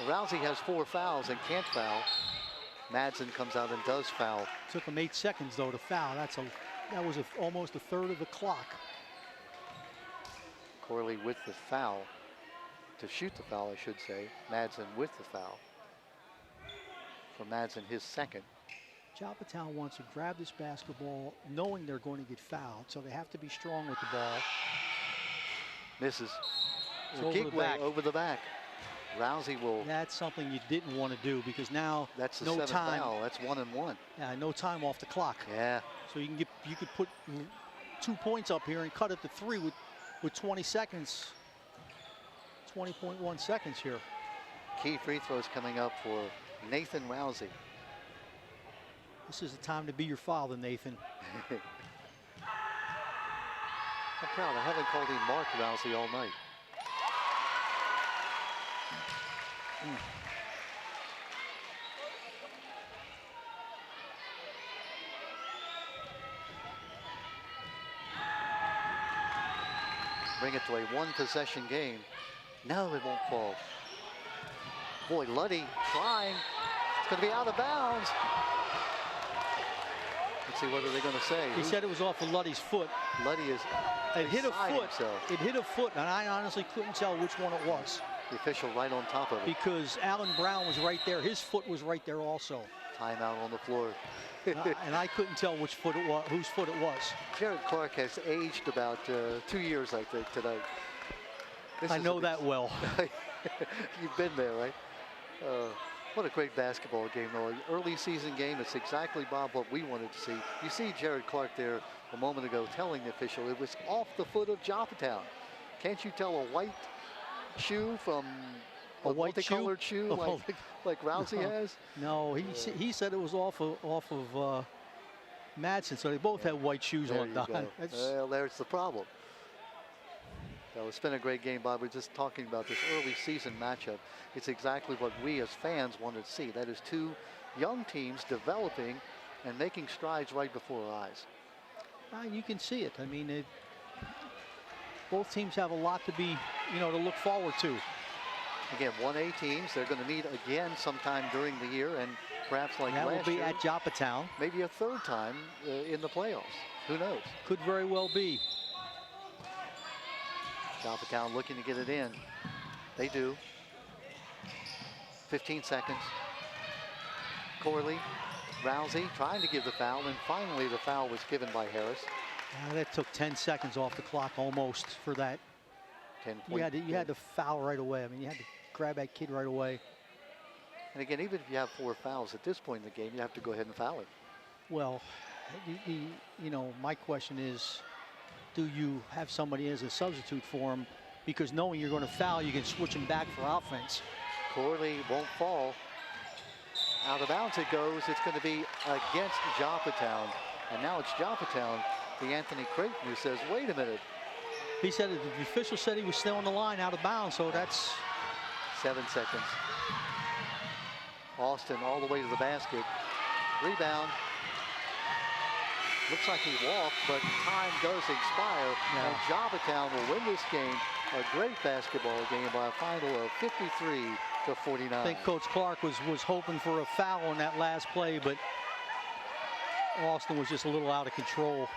Speaker 1: Rousey has 4 fouls and can't foul. Madsen comes out and does foul.
Speaker 3: Took him 8 seconds though to foul. That was almost a third of the clock.
Speaker 1: Corley with the foul. To shoot the foul, I should say. Madsen with the foul. For Madsen, his second.
Speaker 3: Joppatowne wants to grab this basketball knowing they're going to get fouled, so they have to be strong with the ball.
Speaker 1: Misses.
Speaker 3: Gigway
Speaker 1: over the back. Rousey will.
Speaker 3: That's something you didn't want to do because now
Speaker 1: that's the
Speaker 3: no
Speaker 1: 7th
Speaker 3: time.
Speaker 1: Foul. That's 1 and 1.
Speaker 3: Yeah, no time off the clock.
Speaker 1: Yeah.
Speaker 3: So you could put 2 points up here and cut it to 3 with 20 seconds. 20.1 seconds here.
Speaker 1: Key free throws coming up for Nathan Rousey.
Speaker 3: This is the time to be your father, Nathan.
Speaker 1: I'm proud. I haven't called him Mark Rousey all night. Bring it to a 1-possession game. No, it won't fall. Boy, Luddy trying. It's going to be out of bounds. Let's see, what are they going to say?
Speaker 3: He said it was off of Luddy's foot.
Speaker 1: Luddy is.
Speaker 3: It hit a foot.
Speaker 1: Himself.
Speaker 3: It hit a foot, and I honestly couldn't tell which one it was.
Speaker 1: The official right on top of it.
Speaker 3: Because Allen Brown was right there. His foot was right there also.
Speaker 1: Timeout on the floor.
Speaker 3: And I couldn't tell which foot it was, whose foot it was.
Speaker 1: Jared Clark has aged about 2 years, I think, tonight.
Speaker 3: I know that well.
Speaker 1: You've been there, right? What a great basketball game, though. Early season game, it's exactly, Bob, what we wanted to see. You see Jared Clark there a moment ago telling the official it was off the foot of Joppatowne. Can't you tell a white shoe from a multicolored shoe like Rousey has?
Speaker 3: No, he said it was off of Madsen, so they both had white shoes on, Don.
Speaker 1: Well, there's the problem. So it's been a great game, Bob. We're just talking about this early season matchup. It's exactly what we as fans wanted to see. That is two young teams developing and making strides right before our eyes.
Speaker 3: You can see it. I mean, both teams have a lot to be, to look forward to.
Speaker 1: Again, 1A teams, they're going to meet again sometime during the year, and perhaps like
Speaker 3: that
Speaker 1: last
Speaker 3: will be
Speaker 1: year,
Speaker 3: at Joppatowne.
Speaker 1: Maybe a third time in the playoffs. Who knows?
Speaker 3: Could very well be.
Speaker 1: Joppatowne looking to get it in. They do. 15 seconds. Corley, Rousey trying to give the foul, and finally the foul was given by Harris.
Speaker 3: That took 10 seconds off the clock almost for that.
Speaker 1: 10
Speaker 3: you had to foul right away. I mean, you had to grab that kid right away.
Speaker 1: And again, even if you have 4 fouls at this point in the game, you have to go ahead and foul him.
Speaker 3: Well, my question is, do you have somebody as a substitute for him? Because knowing you're going to foul, you can switch him back for offense.
Speaker 1: Corley won't fall. Out of bounds it goes. It's going to be against Joppatowne. And now it's Joppatowne, the Anthony Creighton, who says, wait a minute.
Speaker 3: He said the official said he was still on the line out of bounds, so that's
Speaker 1: 7 seconds. Austin all the way to the basket. Rebound. Looks like he walked, but time does expire.
Speaker 3: Yeah.
Speaker 1: And Joppatowne will win this game. A great basketball game by a final of 53-49.
Speaker 3: I think Coach Clark was hoping for a foul on that last play, but Austin was just a little out of control.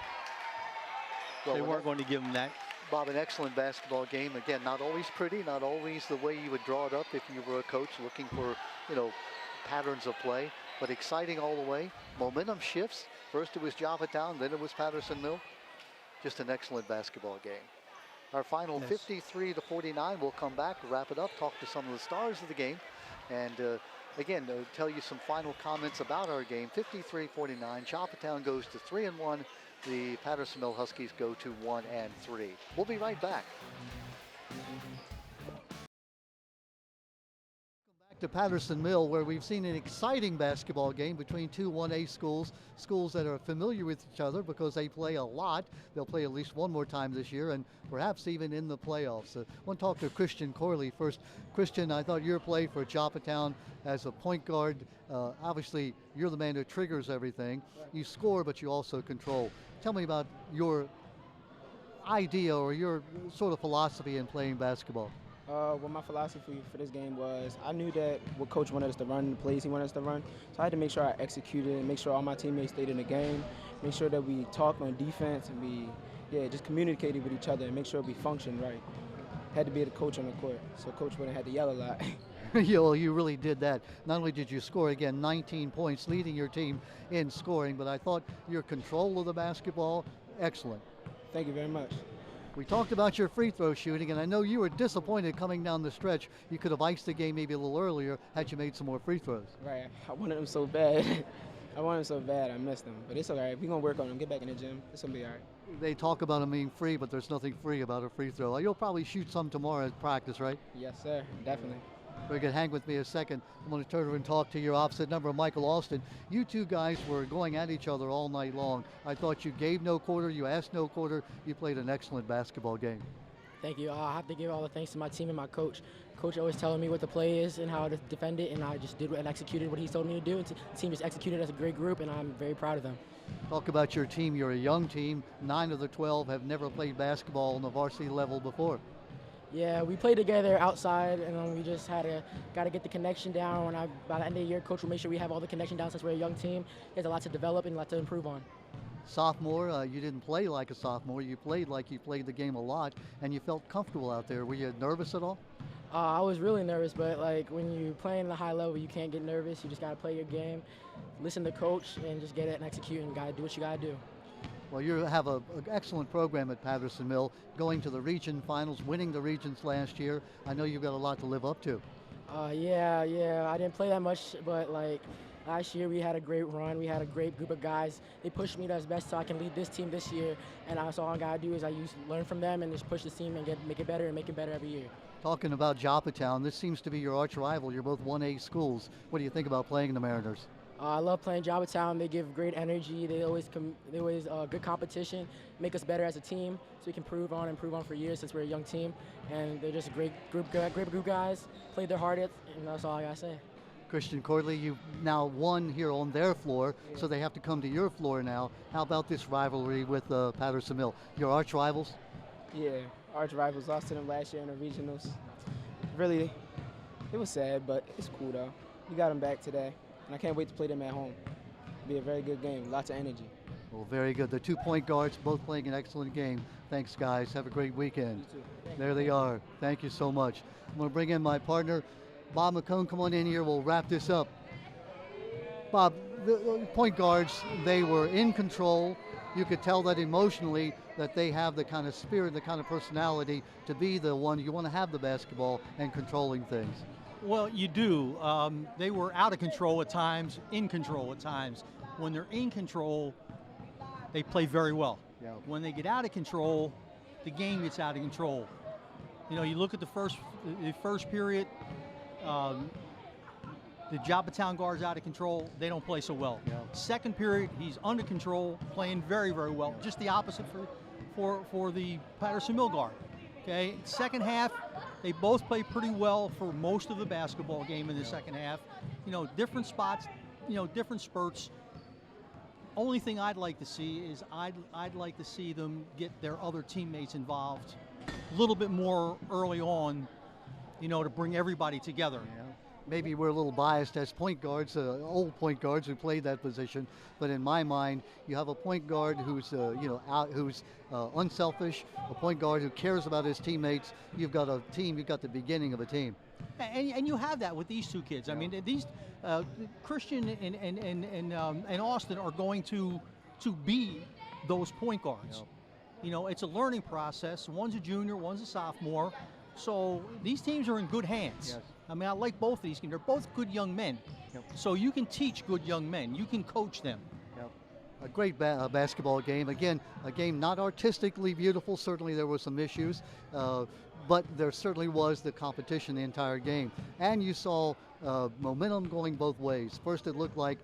Speaker 3: Well, they weren't going to give him that.
Speaker 1: Bob, an excellent basketball game. Again, not always pretty, not always the way you would draw it up if you were a coach looking for, patterns of play, but exciting all the way. Momentum shifts. First it was Joppatowne, then it was Patterson Mill. Just an excellent basketball game. Our final 53-49. We'll come back, wrap it up, talk to some of the stars of the game, and again, tell you some final comments about our game. 53-49. Joppatowne goes to 3-1. The Patterson Mill Huskies go to 1-3. We'll be right back. To Patterson Mill, where we've seen an exciting basketball game between two 1A schools that are familiar with each other because they play a lot. They'll play at least one more time this year, and perhaps even in the playoffs. I want to talk to Christian Corley first. Christian, I thought your play for Joppatowne as a point guard, obviously you're the man who triggers everything. You score, but you also control. Tell me about your idea or your sort of philosophy in playing basketball.
Speaker 4: Well, my philosophy for this game was I knew that what Coach wanted us to run, the plays he wanted us to run, so I had to make sure I executed and make sure all my teammates stayed in the game, make sure that we talked on defense and we just communicated with each other and make sure we functioned right. Had to be the coach on the court, so Coach wouldn't have to yell a lot.
Speaker 1: You really did that. Not only did you score, again, 19 points, leading your team in scoring, but I thought your control of the basketball, excellent.
Speaker 4: Thank you very much.
Speaker 1: We talked about your free throw shooting, and I know you were disappointed coming down the stretch. You could have iced the game maybe a little earlier had you made some more free throws.
Speaker 4: Right, I wanted them so bad. I missed them. But it's all right. We're going to work on them, get back in the gym. It's going to be all right.
Speaker 1: They talk about them being free, but there's nothing free about a free throw. You'll probably shoot some tomorrow at practice, right?
Speaker 4: Yes, sir, definitely.
Speaker 1: Very good. Hang with me a second. I'm going to turn over and talk to your opposite number, Michael Austin. You two guys were going at each other all night long. I thought you gave no quarter, you asked no quarter. You played an excellent basketball game.
Speaker 5: Thank you. I have to give all the thanks to my team and my coach. Coach always telling me what the play is and how to defend it, and I just did and executed what he told me to do. And the team just executed as a great group, and I'm very proud of them.
Speaker 1: Talk about your team. You're a young team. 9 of the 12 have never played basketball on the varsity level before.
Speaker 5: Yeah, we played together outside, and then we just got to get the connection down. By the end of the year, Coach will make sure we have all the connection down since we're a young team. There's a lot to develop and a lot to improve on.
Speaker 1: Sophomore, you didn't play like a sophomore. You played like you played the game a lot, and you felt comfortable out there. Were you nervous at all?
Speaker 5: I was really nervous, but when you're playing the high level, you can't get nervous. You just got to play your game, listen to Coach, and just get it and execute, and got to do what you got to do.
Speaker 1: Well, you have an excellent program at Patterson Mill, going to the region finals, winning the regions last year. I know you've got a lot to live up to.
Speaker 5: Yeah. I didn't play that much, but like last year we had a great run. We had a great group of guys. They pushed me as best so I can lead this team this year. And that's all I gotta do is learn from them and just push the team and make it better and make it better every year.
Speaker 1: Talking about Joppatowne, this seems to be your arch rival. You're both 1A schools. What do you think about playing the Mariners?
Speaker 5: I love playing Joppatowne. They give great energy. They always good competition, make us better as a team, so we can improve on for years since we're a young team. And they're just a great group guys. Played their hardest, and that's all I gotta say.
Speaker 1: Christian Cordley, you've now won here on their floor, so they have to come to your floor now. How about this rivalry with Patterson Mill? Your arch rivals?
Speaker 4: Yeah, arch rivals, lost to them last year in the regionals. Really, it was sad, but it's cool though. We got them back today, and I can't wait to play them at home. It'll be a very good game, lots of energy.
Speaker 1: Well, very good. The 2 point guards both playing an excellent game. Thanks, guys. Have a great weekend.
Speaker 4: You too.
Speaker 1: There they are. Thank you so much. I'm going to bring in my partner, Bob McCone. Come on in here. We'll wrap this up. Bob, the point guards, they were in control. You could tell that emotionally that they have the kind of spirit, the kind of personality to be the one you want to have the basketball and controlling things.
Speaker 6: Well, you do. They were out of control at times, in control at times. When they're in control, they play very well.
Speaker 1: Yeah.
Speaker 6: When they get out of control, the game gets out of control. You know, you look at the first period, the Joppatowne guard's out of control. They don't play so well.
Speaker 1: Yeah.
Speaker 6: Second period, he's under control, playing very, very well. Just the opposite for the Patterson Mill guard. Okay, second half, they both play pretty well for most of the basketball game in the second half. You know, different spots, you know, different spurts. Only thing I'd like to see is I'd like to see them get their other teammates involved a little bit more early on, you know, to bring everybody together.
Speaker 1: Yeah. Maybe we're a little biased as point guards, old point guards who played that position. But in my mind, you have a point guard who's, who's unselfish, a point guard who cares about his teammates. You've got a team. You've got the beginning of a team.
Speaker 6: And you have that with these two kids. I mean, these Christian and Austin are going to be those point guards.
Speaker 1: Yep.
Speaker 6: You know, it's a learning process. One's a junior, one's a sophomore. So these teams are in good hands.
Speaker 1: Yes.
Speaker 6: I mean, I like both of these teams. They're both good young men.
Speaker 1: Yep.
Speaker 6: So you can teach good young men. You can coach them.
Speaker 1: Yep. A great basketball game. Again, a game not artistically beautiful. Certainly there were some issues, but there certainly was the competition the entire game. And you saw momentum going both ways. First it looked like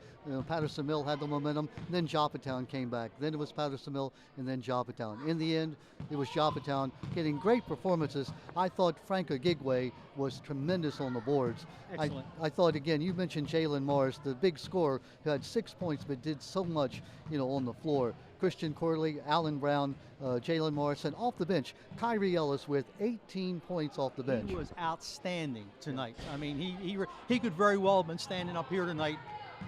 Speaker 1: Patterson Mill had the momentum, then Joppatowne came back. Then it was Patterson Mill, and then Joppatowne. In the end, it was Joppatowne getting great performances. I thought Frank Ogigwe was tremendous on the boards.
Speaker 6: Excellent.
Speaker 1: I thought, again, you mentioned Jalen Morris, the big scorer who had 6 points but did so much, on the floor. Christian Corley, Allen Brown, Jalen Morris, and off the bench, Kyrie Ellis with 18 points off the bench.
Speaker 6: He was outstanding tonight. I mean, he could very well have been standing up here tonight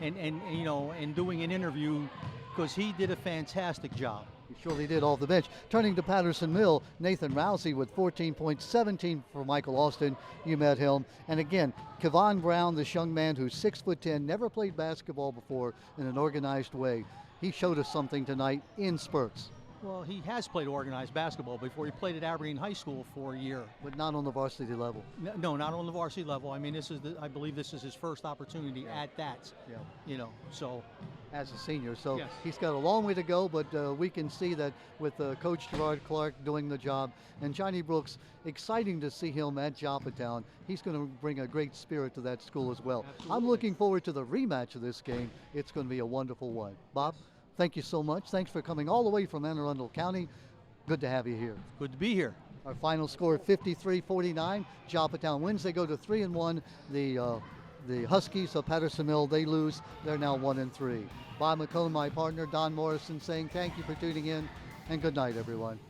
Speaker 6: and doing an interview because he did a fantastic job.
Speaker 1: He surely did off the bench. Turning to Patterson Mill, Nathan Rousey with 14 points, 17 for Michael Austin. You met him. And again, Kevon Brown, this young man who's 6'10", never played basketball before in an organized way. He showed us something tonight in spurts.
Speaker 6: Well, he has played organized basketball before. He played at Aberdeen High School for a year.
Speaker 1: But not on the varsity level.
Speaker 6: No, not on the varsity level. I mean, I believe this is his first opportunity at that.
Speaker 1: Yeah.
Speaker 6: So.
Speaker 1: As a senior. So
Speaker 6: yes.
Speaker 1: He's got a long way to go, but we can see that with Coach Gerard Clark doing the job. And Johnny Brooks, exciting to see him at Joppatowne. He's going to bring a great spirit to that school as well.
Speaker 6: Absolutely.
Speaker 1: I'm looking forward to the rematch of this game. It's going to be a wonderful one. Bob, thank you so much. Thanks for coming all the way from Anne Arundel County. Good to have you here.
Speaker 6: Good to be here.
Speaker 1: Our final score 53-49. Joppatowne wins. They go to 3-1. The Huskies of Patterson Mill, they lose. They're now 1-3. Bob McCone, my partner, Don Morrison, saying thank you for tuning in, and good night, everyone.